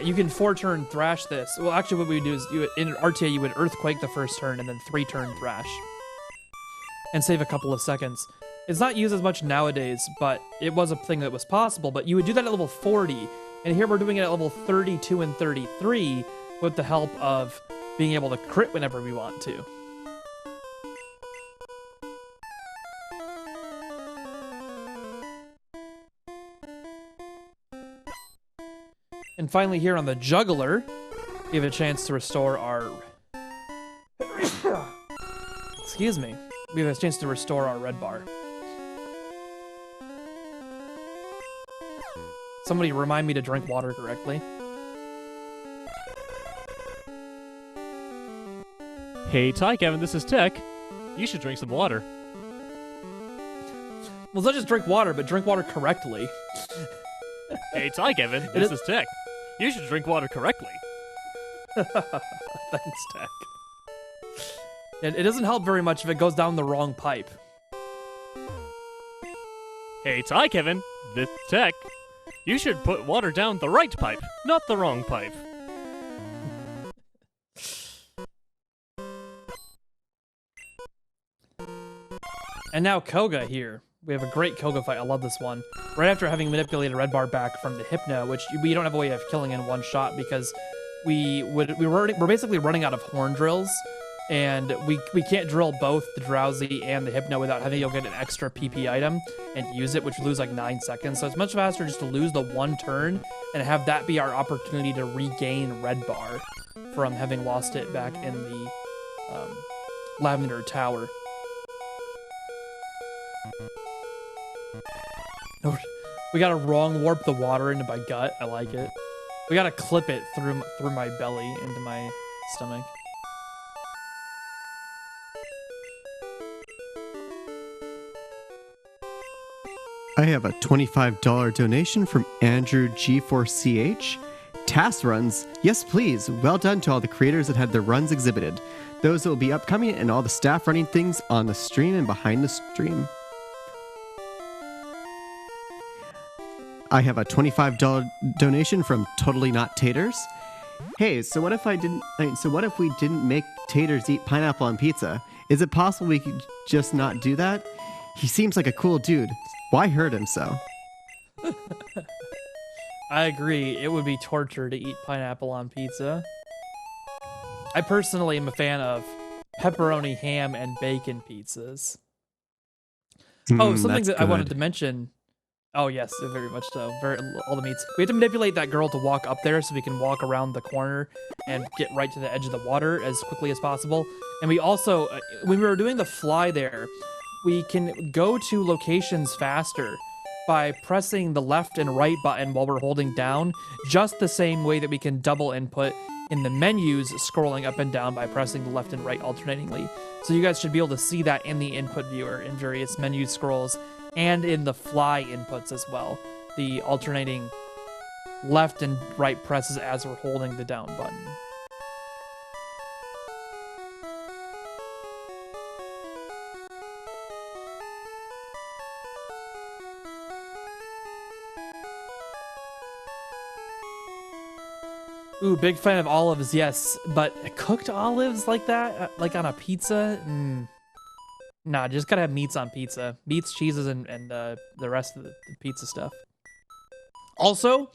You can 4-turn thrash this. Well, actually what we would do is in RTA you would earthquake the first turn and then 3-turn thrash and save a couple of seconds. It's not used as much nowadays, but it was a thing that was possible. But you would do that at level 40, and here we're doing it at level 32 and 33 with the help of being able to crit whenever we want to. And finally here on the Juggler, we have a chance to restore our... Excuse me. We have a chance to restore our red bar. Somebody remind me to drink water correctly. Hey, TiKevin, this is Tech. You should drink some water. Well, it's not just drink water, but drink water correctly. Hey, TiKevin, this is Tech. You should drink water correctly. Thanks, Tech. It doesn't help very much if it goes down the wrong pipe. Hey, TiKevin, this is Tech. You should put water down the right pipe, not the wrong pipe. And now Koga here. We have a great Koga fight. I love this one. Right after having manipulated Red Bar back from the Hypno, which we don't have a way of killing in one shot because we're basically running out of horn drills, and we can't drill both the Drowsy and the Hypno without having to go get an extra PP item and use it, which would lose like 9 seconds. So it's much faster just to lose the one turn and have that be our opportunity to regain Red Bar from having lost it back in the Lavender Tower. We gotta wrong warp the water into my gut. I like it. We gotta clip it through my belly into my stomach. I have a $25 donation from Andrew G4CH. TAS runs. Yes, please. Well done to all the creators that had their runs exhibited. Those that will be upcoming and all the staff running things on the stream and behind the stream. I have a $25 donation from Totally Not Taters. Hey, so what if we didn't make taters eat pineapple on pizza? Is it possible we could just not do that? He seems like a cool dude. Why hurt him so? I agree. It would be torture to eat pineapple on pizza. I personally am a fan of pepperoni, ham, and bacon pizzas. Oh, something that I wanted to mention. Oh, yes, very much so. All the meats. We have to manipulate that girl to walk up there so we can walk around the corner and get right to the edge of the water as quickly as possible. And we also, when we were doing the fly there, we can go to locations faster by pressing the left and right button while we're holding down, just the same way that we can double input in the menus, scrolling up and down by pressing the left and right alternatingly. So you guys should be able to see that in the input viewer in various menu scrolls and in the fly inputs as well. The alternating left and right presses as we're holding the down button. Ooh, big fan of olives, yes. But cooked olives like that? Like on a pizza? Nah, just gotta have meats on pizza. Meats, cheeses, and the rest of the pizza stuff. Also,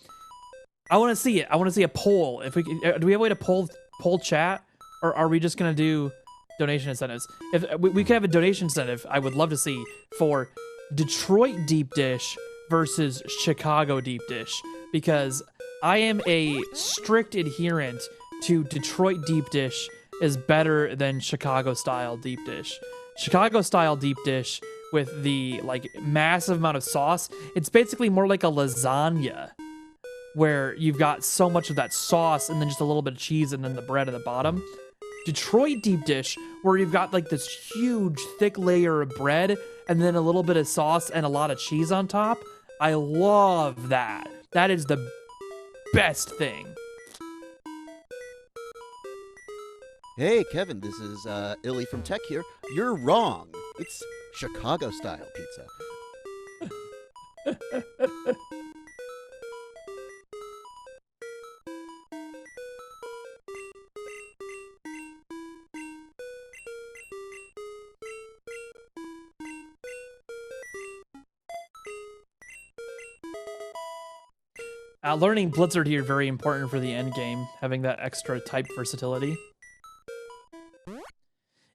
I want to see it. I want to see a poll. If we do we have a way to poll chat, or are we just gonna do donation incentives? If we could have a donation incentive, I would love to see for Detroit deep dish versus Chicago deep dish, because I am a strict adherent to Detroit deep dish is better than Chicago style deep dish. Chicago style deep dish with the like massive amount of sauce, it's basically more like a lasagna where you've got so much of that sauce and then just a little bit of cheese and then the bread at the bottom. Detroit deep dish, where you've got like this huge thick layer of bread and then a little bit of sauce and a lot of cheese on top. I love that. That is the best thing. Hey, Kevin, this is Illy from Tech here. You're wrong. It's Chicago-style pizza. Learning Blizzard here very important for the end game, having that extra type versatility.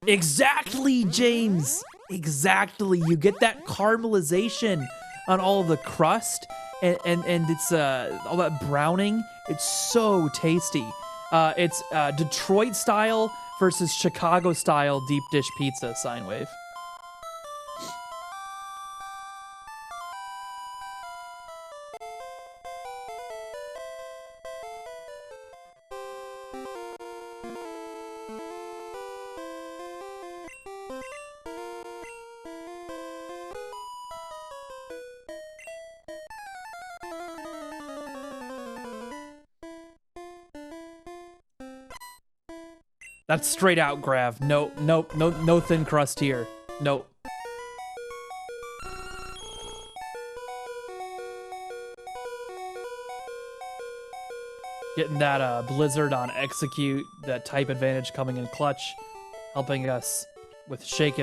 Exactly, James. Exactly. You get that caramelization on all of the crust, and it's all that browning. It's so tasty. It's Detroit style versus Chicago style deep dish pizza. Sinewave. That's straight out grav. No thin crust here. Nope. Getting that blizzard on execute, that type advantage coming in clutch, helping us with shake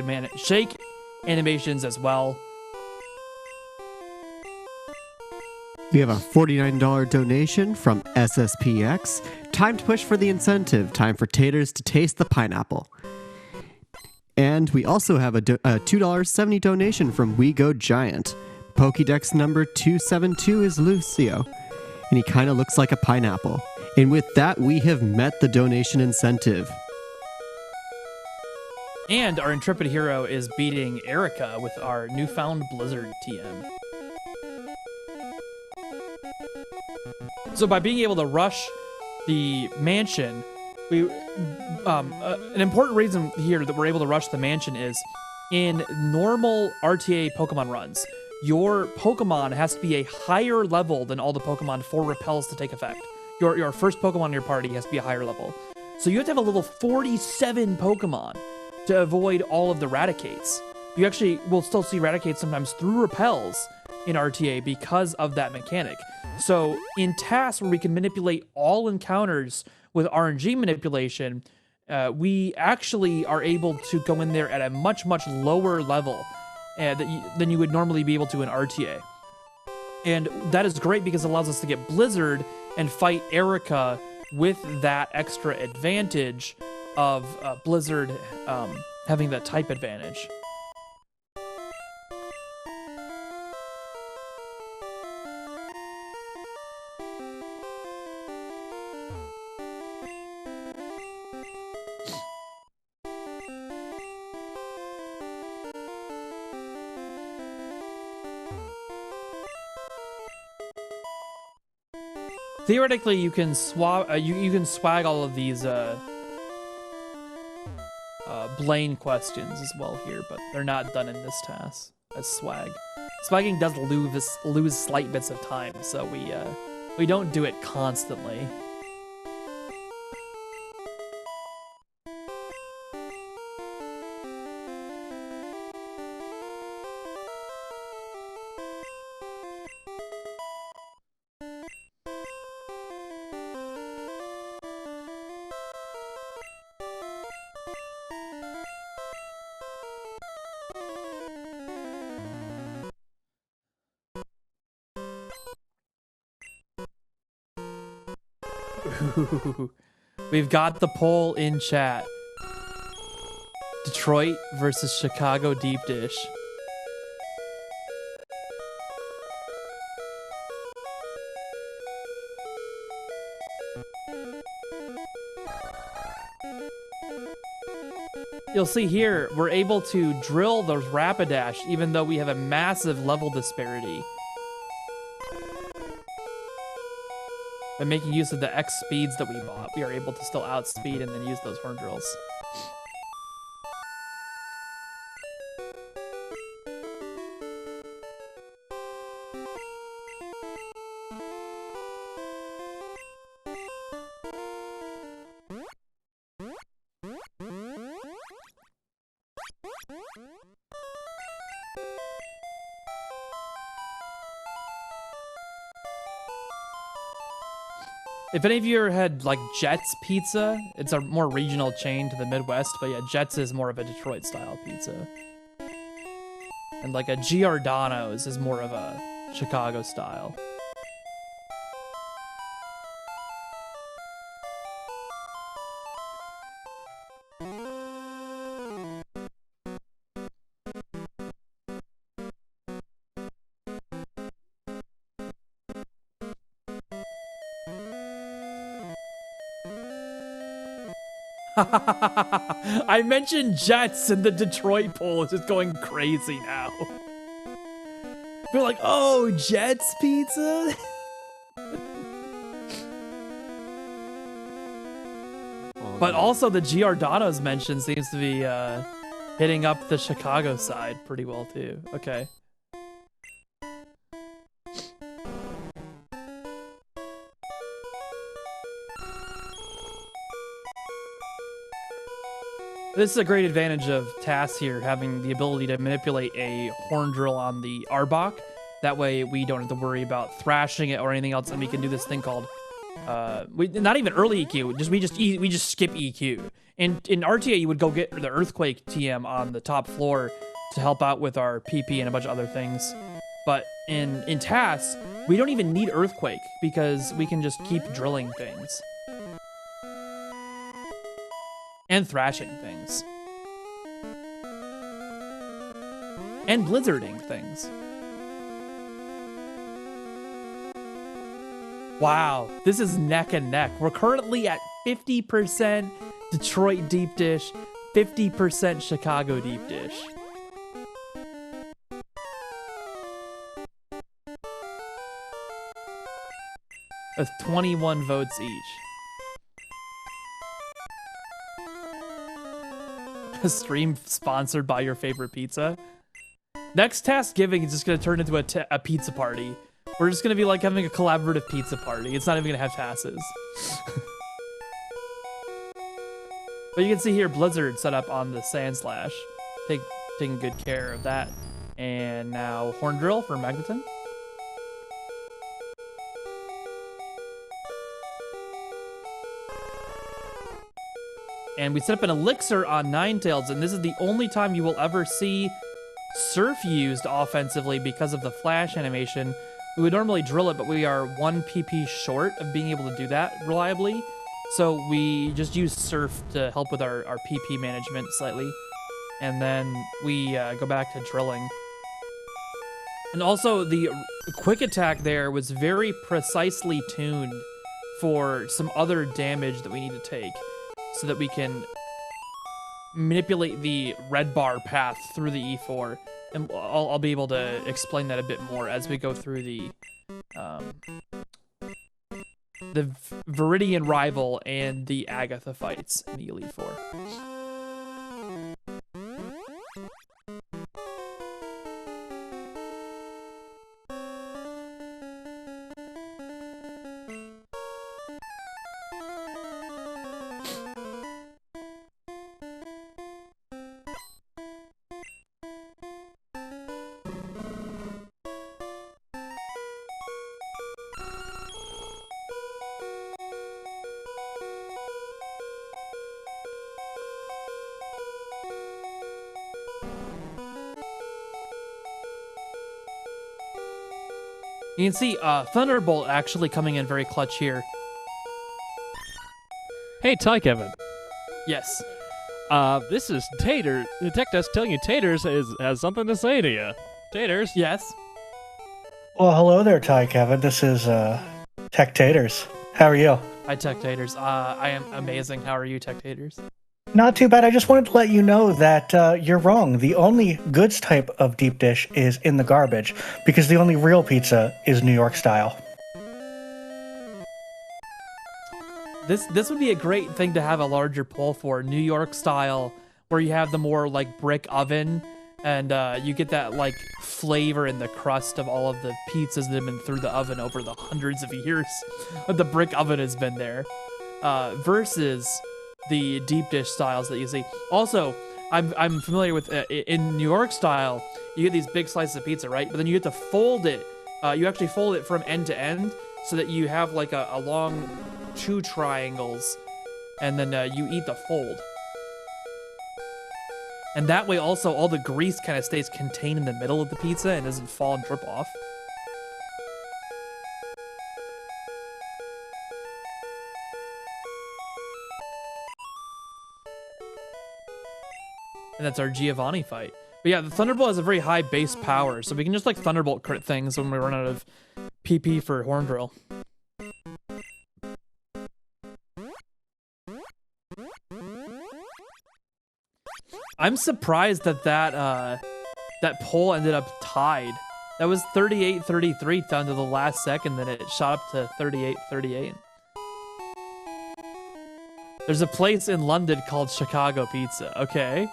animations as well. We have a $49 donation from SSPX. Time to push for the incentive. Time for taters to taste the pineapple. And we also have a $2.70 donation from We Go Giant. Pokédex number 272 is Lucio, and he kind of looks like a pineapple. And with that, we have met the donation incentive. And our intrepid hero is beating Erica with our newfound Blizzard TM. So by being able to rush the mansion, an important reason here that we're able to rush the mansion is in normal RTA Pokemon runs, your Pokemon has to be a higher level than all the Pokemon for repels to take effect. Your first Pokemon in your party has to be a higher level. So you have to have a level 47 Pokemon to avoid all of the Raticates. You actually will still see Raticates sometimes through repels in RTA because of that mechanic. So in tasks where we can manipulate all encounters with RNG manipulation, we actually are able to go in there at a much lower level than you would normally be able to in RTA. And that is great because it allows us to get Blizzard and fight Erica with that extra advantage of Blizzard having that type advantage. Theoretically, you can you can swag all of these Blaine questions as well here, but they're not done in this task as swag. Swagging does lose slight bits of time, so we don't do it constantly. We've got the poll in chat. Detroit versus Chicago deep dish. You'll see here, we're able to drill those Rapidash even though we have a massive level disparity. By making use of the X speeds that we bought, we are able to still outspeed and then use those horn drills. If any of you ever had like Jets Pizza, it's a more regional chain to the Midwest, but yeah, Jets is more of a Detroit style pizza. And like a Giordano's is more of a Chicago style. I mentioned Jets and the Detroit poll is just going crazy now. They're like, oh, Jets Pizza? But also the Giordano's mention seems to be hitting up the Chicago side pretty well too. Okay. This is a great advantage of TAS here, having the ability to manipulate a horn drill on the Arbok. That way we don't have to worry about thrashing it or anything else, and we can do this thing called not even early EQ. We just skip EQ. In RTA, you would go get the Earthquake TM on the top floor to help out with our PP and a bunch of other things. But in TAS, we don't even need Earthquake because we can just keep drilling things. And thrashing things. And blizzarding things. Wow, this is neck and neck. We're currently at 50% Detroit deep dish, 50% Chicago deep dish. With 21 votes each. A stream sponsored by your favorite pizza. Next TASGiving is just going to turn into a pizza party. We're just going to be like having a collaborative pizza party. It's not even going to have TASes. But you can see here Blizzard set up on the Sand Slash. Taking good care of that. And now Horn Drill for Magneton. And we set up an Elixir on Ninetales, and this is the only time you will ever see Surf used offensively because of the flash animation. We would normally drill it, but we are 1 PP short of being able to do that reliably. So we just use Surf to help with our PP management slightly. And then we go back to drilling. And also the quick attack there was very precisely tuned for some other damage that we need to take, so that we can manipulate the red bar path through the E4. And I'll be able to explain that a bit more as we go through the Viridian Rival and the Agatha fights in the Elite Four. You can see Thunderbolt actually coming in very clutch here. Hey, TiKevin. Yes. This is Tater. The tech desk telling you Taters has something to say to you. Taters. Yes. Well, hello there, TiKevin. This is Tech Taters. How are you? Hi, Tectators. I am amazing. How are you, Tectators? Not too bad. I just wanted to let you know that you're wrong. The only goods type of deep dish is in the garbage, because the only real pizza is New York style. This would be a great thing to have a larger poll for, New York style, where you have the more like brick oven, and you get that like flavor in the crust of all of the pizzas that have been through the oven over the hundreds of years that the brick oven has been there, versus the deep dish styles that you see. Also, I'm familiar with in New York style, you get these big slices of pizza, right? But then you get to fold it. You actually fold it from end to end, so that you have like a long 2 triangles, and then you eat the fold. And that way also all the grease kind of stays contained in the middle of the pizza and doesn't fall and drip off. And that's our Giovanni fight. But yeah, the Thunderbolt has a very high base power, so we can just like Thunderbolt crit things when we run out of PP for Horn Drill. I'm surprised that that poll ended up tied. That was 38-33 down to the last second, then it shot up to 38-38. There's a place in London called Chicago Pizza. Okay.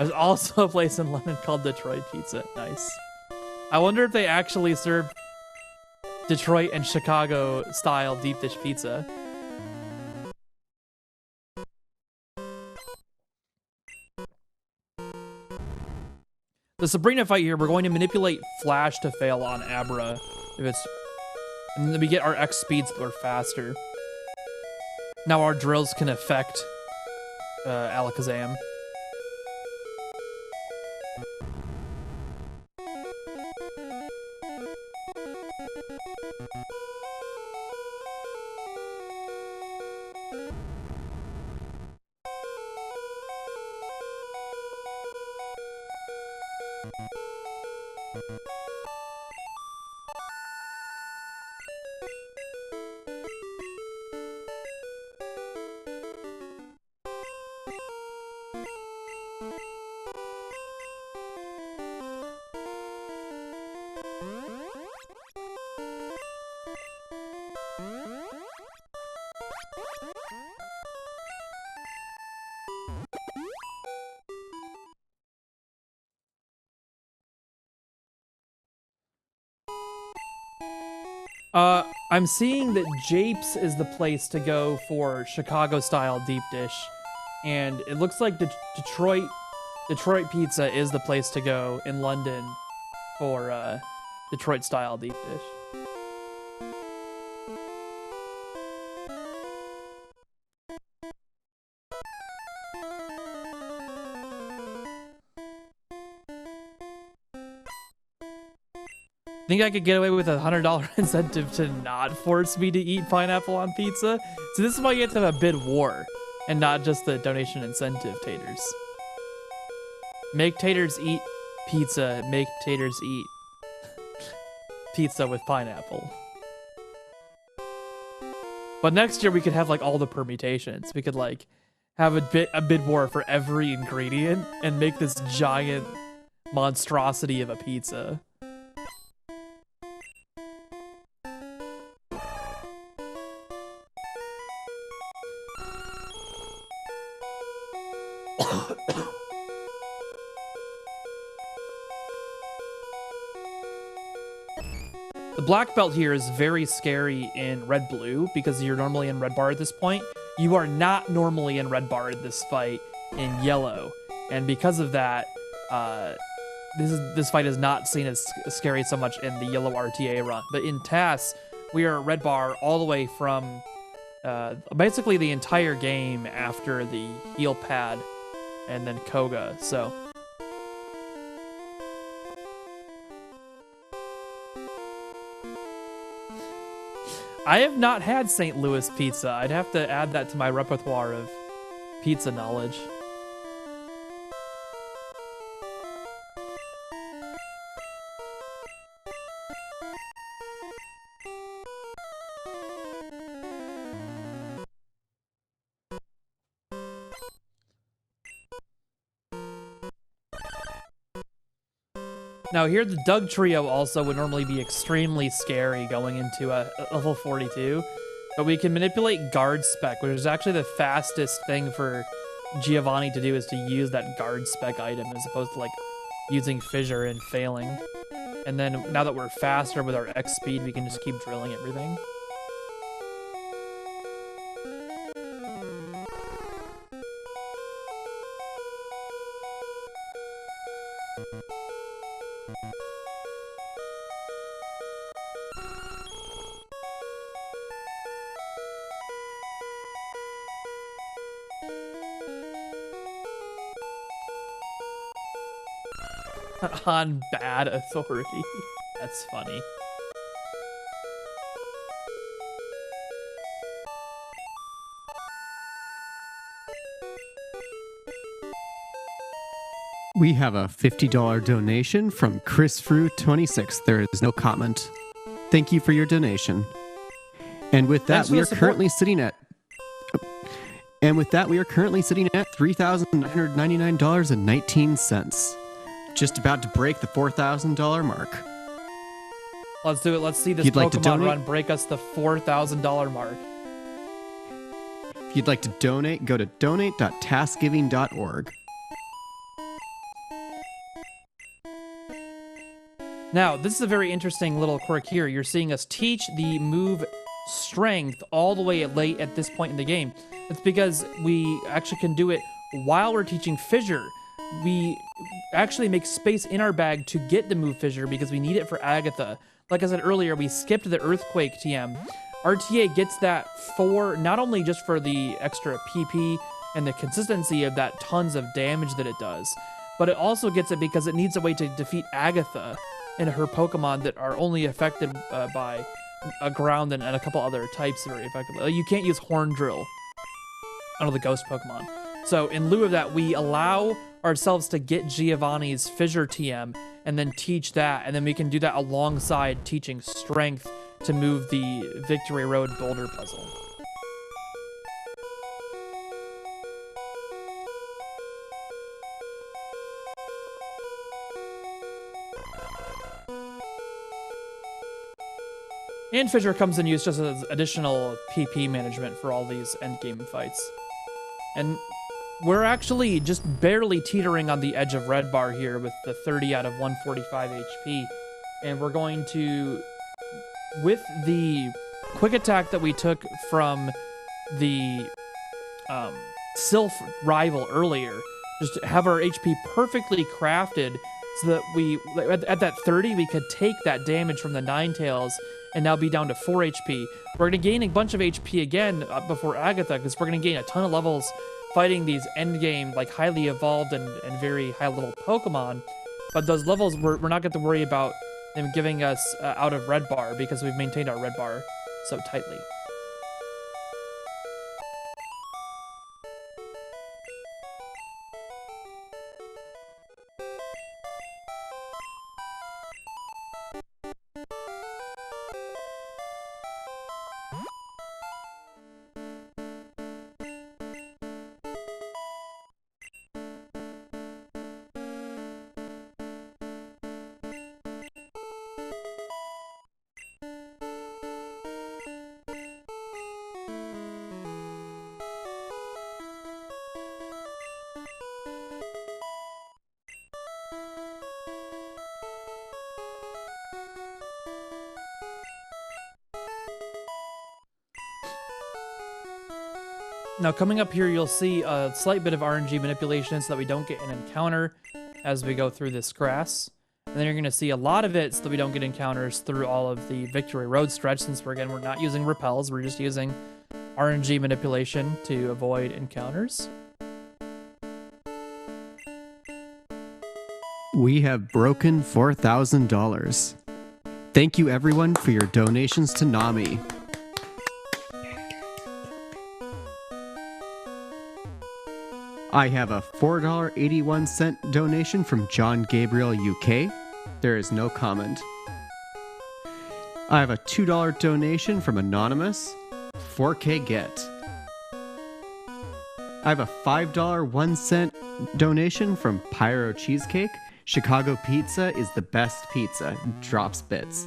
There's also a place in London called Detroit Pizza. Nice. I wonder if they actually serve Detroit and Chicago style deep dish pizza. The Sabrina fight here, we're going to manipulate Flash to fail on Abra. And then we get our X speeds that are faster. Now our drills can affect Alakazam. I'm seeing that Japes is the place to go for Chicago-style deep dish, and it looks like Detroit Pizza is the place to go in London for Detroit-style deep dish. Think I could get away with a $100 incentive to not force me to eat pineapple on pizza? So this is why you have to have a bid war and not just the donation incentive, taters. Make taters eat pizza, make taters eat pizza with pineapple. But next year we could have like all the permutations. We could like have a bid war for every ingredient and make this giant monstrosity of a pizza. The black belt here is very scary in red-blue because you're normally in red bar at this point. You are not normally in red bar at this fight in yellow. And because of that, this fight is not seen as scary so much in the yellow RTA run. But in TAS, we are at red bar all the way from basically the entire game after the heal pad and then Koga, so... I have not had St. Louis pizza. I'd have to add that to my repertoire of pizza knowledge. Now here, the Doug Trio also would normally be extremely scary going into a level 42, but we can manipulate Guard Spec, which is actually the fastest thing for Giovanni to do, is to use that Guard Spec item as opposed to like using Fissure and failing. And then now that we're faster with our X speed, we can just keep drilling everything. On bad authority. That's funny. We have a $50 donation from ChrisFru26. There is no comment. Thank you for your donation. And with that, we are currently sitting at $3,999.19. Just about to break the $4,000 mark. Let's do it. Let's see this Pokemon run break us the $4,000 mark. If you'd like to donate, go to donate.TASGiving.org. Now, this is a very interesting little quirk here. You're seeing us teach the move strength all the way late at this point in the game. It's because we actually can do it while we're teaching fissure. We actually make space in our bag to get the move fissure because we need it for Agatha. Like I said earlier, we skipped the earthquake TM. RTA gets that for not only just for the extra PP and the consistency of that tons of damage that it does, but it also gets it because it needs a way to defeat Agatha and her Pokemon that are only affected by a ground and a couple other types very effectively. Like, you can't use Horn Drill under the Ghost Pokemon. So in lieu of that, we allow ourselves to get Giovanni's Fissure TM and then teach that, and then we can do that alongside teaching Strength to move the Victory Road Boulder Puzzle. And Fissure comes in use just as additional PP management for all these endgame fights. And we're actually just barely teetering on the edge of red bar here with the 30 out of 145 HP. And we're going to, with the quick attack that we took from the Sylph rival earlier, just have our HP perfectly crafted so that we, at that 30, we could take that damage from the Ninetales and now be down to 4 HP. We're going to gain a bunch of HP again before Agatha, because we're going to gain a ton of levels fighting these endgame, like, highly evolved and very high-level Pokemon. But those levels, we're not going to worry about them giving us out of red bar, because we've maintained our red bar so tightly. Now, coming up here, you'll see a slight bit of RNG manipulation so that we don't get an encounter as we go through this grass. And then you're going to see a lot of it so that we don't get encounters through all of the Victory Road stretch, since we're not using repels, we're just using RNG manipulation to avoid encounters. We have broken $4,000. Thank you everyone for your donations to NAMI. I have a $4.81 donation from John Gabriel UK. There is no comment. I have a $2 donation from Anonymous. 4K get. I have a $5 1 donation from Pyro Cheesecake. Chicago pizza is the best pizza. Drops bits.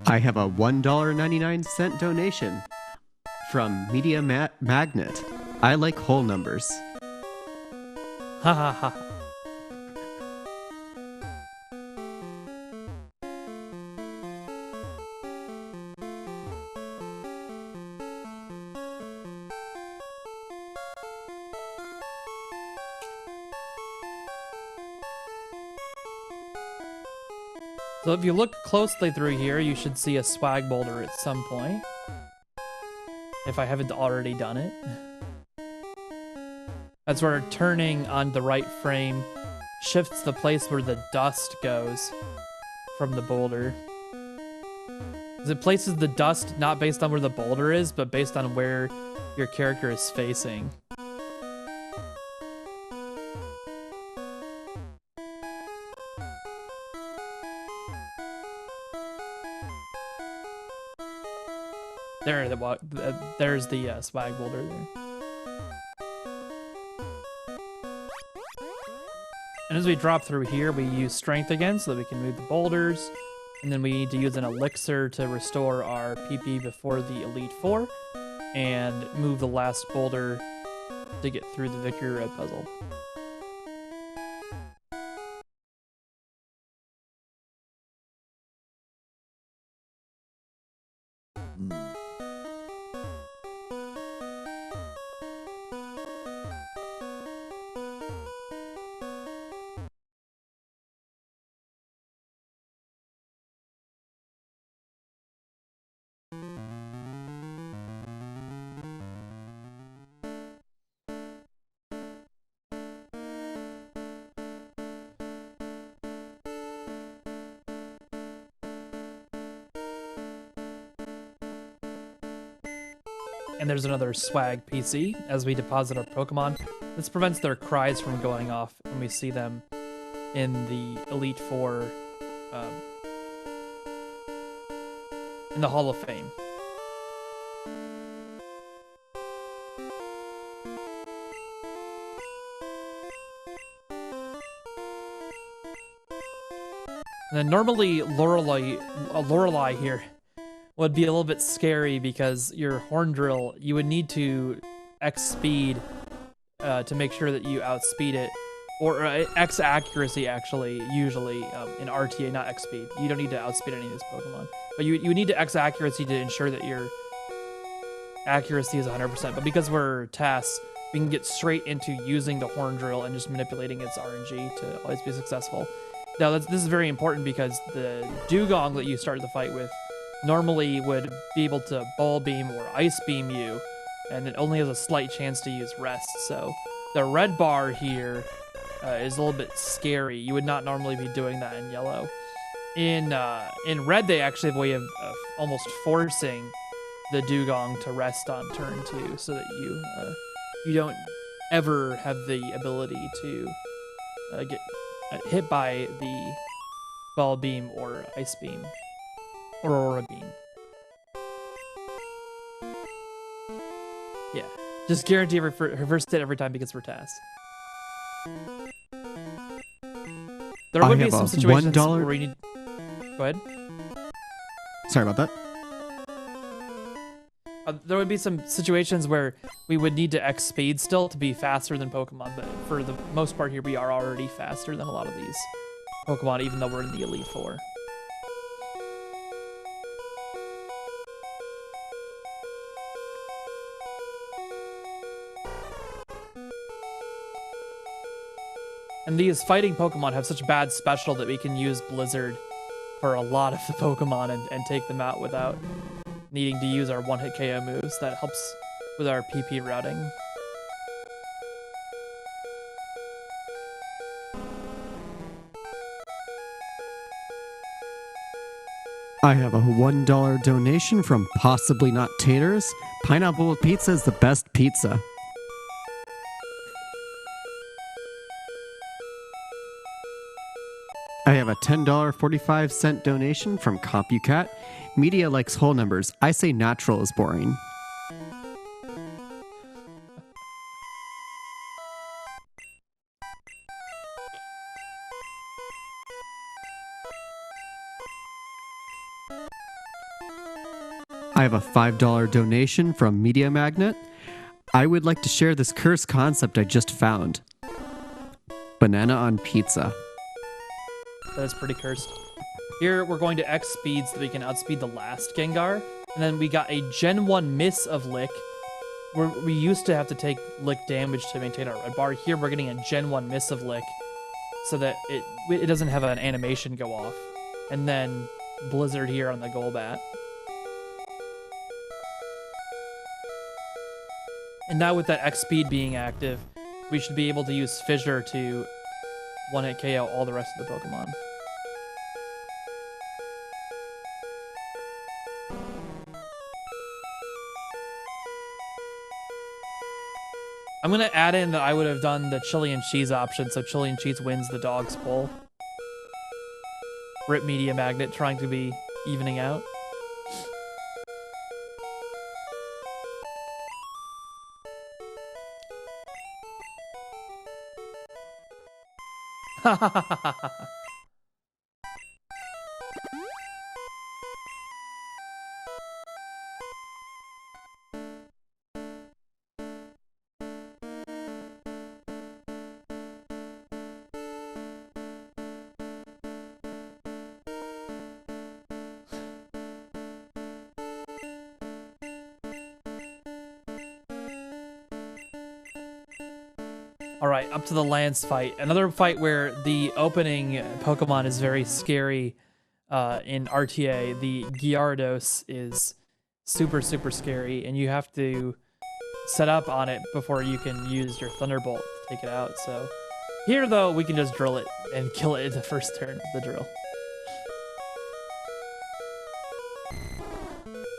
I have a $1.99 donation from Media Magnet. I like whole numbers. Ha ha ha. So if you look closely through here, you should see a swag boulder at some point. If I haven't already done it. That's where turning on the right frame shifts the place where the dust goes from the boulder. It places the dust not based on where the boulder is, but based on where your character is facing. There's the swag boulder there. And as we drop through here, we use strength again so that we can move the boulders. And then we need to use an elixir to restore our PP before the Elite Four. And move the last boulder to get through the Victory Road puzzle. And there's another swag PC as we deposit our Pokemon. This prevents their cries from going off when we see them in the Elite Four, in the Hall of Fame. And then normally Lorelei here would be a little bit scary because your Horn Drill, you would need to X speed to make sure that you outspeed it, or X accuracy actually, usually in RTA, not X speed. You don't need to outspeed any of these Pokemon, but you need to X accuracy to ensure that your accuracy is 100%. But because we're TAS, we can get straight into using the Horn Drill and just manipulating its RNG to always be successful. Now this is very important because the Dugong that you started the fight with normally would be able to Ball Beam or Ice Beam you, and it only has a slight chance to use Rest. So the red bar here is a little bit scary. You would not normally be doing that in yellow. In red, they actually have a way of almost forcing the Dugong to rest on turn 2, so that you don't ever have the ability to get hit by the Ball Beam or Ice Beam. Aurora Beam. Yeah, just guarantee reverse hit every time because we're TAS. There would be some situations where we need... Go ahead. Sorry about that. There would be some situations where we would need to X speed still to be faster than Pokemon, but for the most part here, we are already faster than a lot of these Pokemon, even though we're in the Elite Four. And these fighting Pokemon have such bad special that we can use Blizzard for a lot of the Pokemon and take them out without needing to use our one-hit KO moves. That helps with our PP routing. I have a $1 donation from Possibly Not Taters. Pineapple with pizza is the best pizza. I have a $10.45 donation from CompuCat. Media likes whole numbers. I say natural is boring. I have a $5 donation from Media Magnet. I would like to share this cursed concept I just found. Banana on pizza. That is pretty cursed. Here, we're going to X speed so that we can outspeed the last Gengar. And then we got a Gen 1 miss of Lick. We used to have to take Lick damage to maintain our red bar. Here, we're getting a Gen 1 miss of Lick so that it doesn't have an animation go off. And then Blizzard here on the Golbat. And now with that X speed being active, we should be able to use Fissure to one-hit KO all the rest of the Pokemon. I'm gonna add in that I would have done the chili and cheese option, so chili and cheese wins the dog's pull. Rip Media Magnet trying to be evening out. Ha ha ha ha ha. All right, up to the Lance fight. Another fight where the opening Pokemon is very scary. In RTA, the Gyarados is super, super scary, and you have to set up on it before you can use your Thunderbolt to take it out. So here, though, we can just drill it and kill it in the first turn of the drill.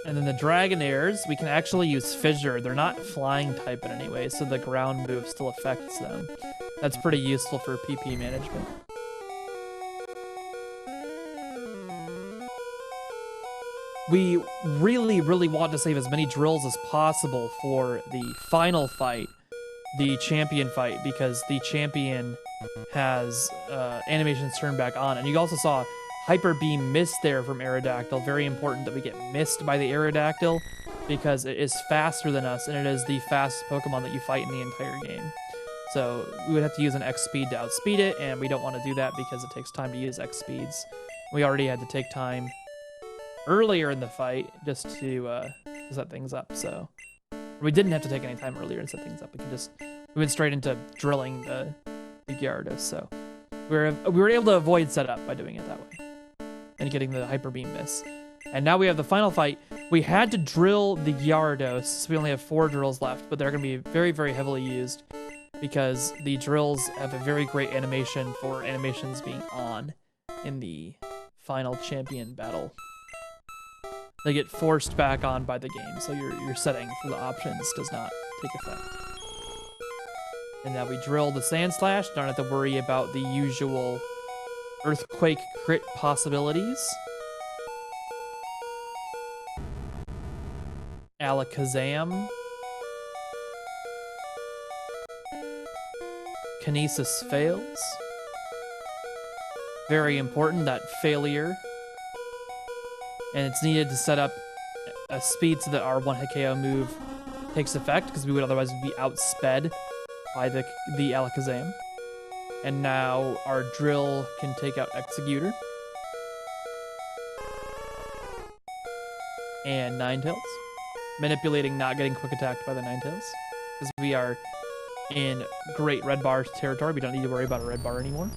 And then the Dragonairs, we can actually use Fissure. They're not flying type in any way, so the ground move still affects them. That's pretty useful for PP management. We really, really want to save as many drills as possible for the final fight, the champion fight, because the champion has animations turned back on. And you also saw Hyper Beam missed there from Aerodactyl. Very important that we get missed by the Aerodactyl because it is faster than us, and it is the fastest Pokemon that you fight in the entire game. So we would have to use an X speed to outspeed it, and we don't want to do that because it takes time to use X speeds. We already had to take time earlier in the fight just to set things up, so we didn't have to take any time earlier to set things up. We went straight into drilling the Gyarados, so we were able to avoid setup by doing it that way and getting the Hyper Beam miss. And now we have the final fight. We had to drill the Gyarados, so we only have 4 drills left, but they're going to be very, very heavily used because the drills have a very great animation for animations being on in the final champion battle. They get forced back on by the game, so your setting for the options does not take effect. And now we drill the Sand Slash, don't have to worry about the usual Earthquake crit possibilities. Alakazam. Kinesis fails. Very important, that failure. And it's needed to set up a speed so that our one-hit KO move takes effect, because we would otherwise be outsped by the Alakazam. And now our drill can take out Executor. And Ninetales. Manipulating, not getting quick attacked by the Ninetales. Because we are in great red bar territory. We don't need to worry about a red bar anymore.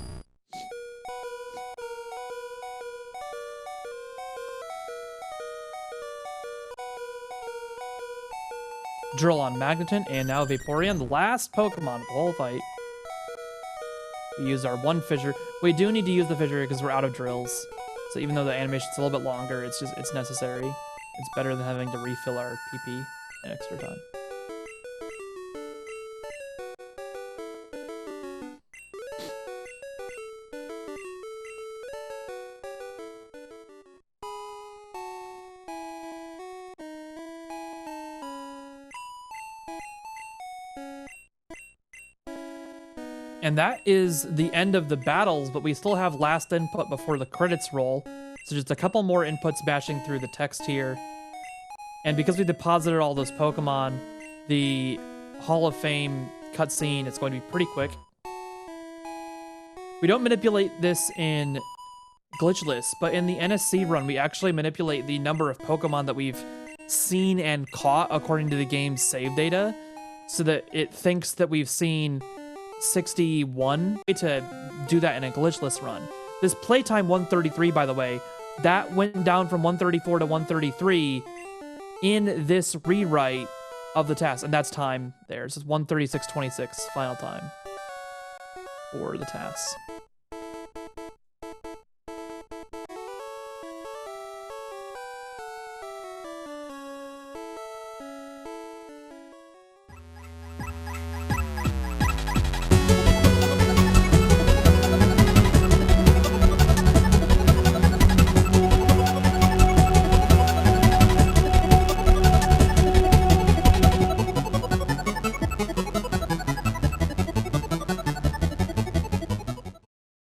Drill on Magneton, and now Vaporeon, the last Pokemon of the whole fight. We use our 1 Fissure. We do need to use the Fissure because we're out of drills. So even though the animation's a little bit longer, it's necessary. It's better than having to refill our PP an extra time. And that is the end of the battles, but we still have last input before the credits roll. So just a couple more inputs bashing through the text here. And because we deposited all those Pokemon, the Hall of Fame cutscene is going to be pretty quick. We don't manipulate this in Glitchless, but in the NSC run, we actually manipulate the number of Pokemon that we've seen and caught according to the game's save data, so that it thinks that we've seen 61 to do that in a Glitchless run. This playtime 133, by the way, that went down from 134 to 133 in this rewrite of the task, and that's time there. This is 136.26 final time for the task.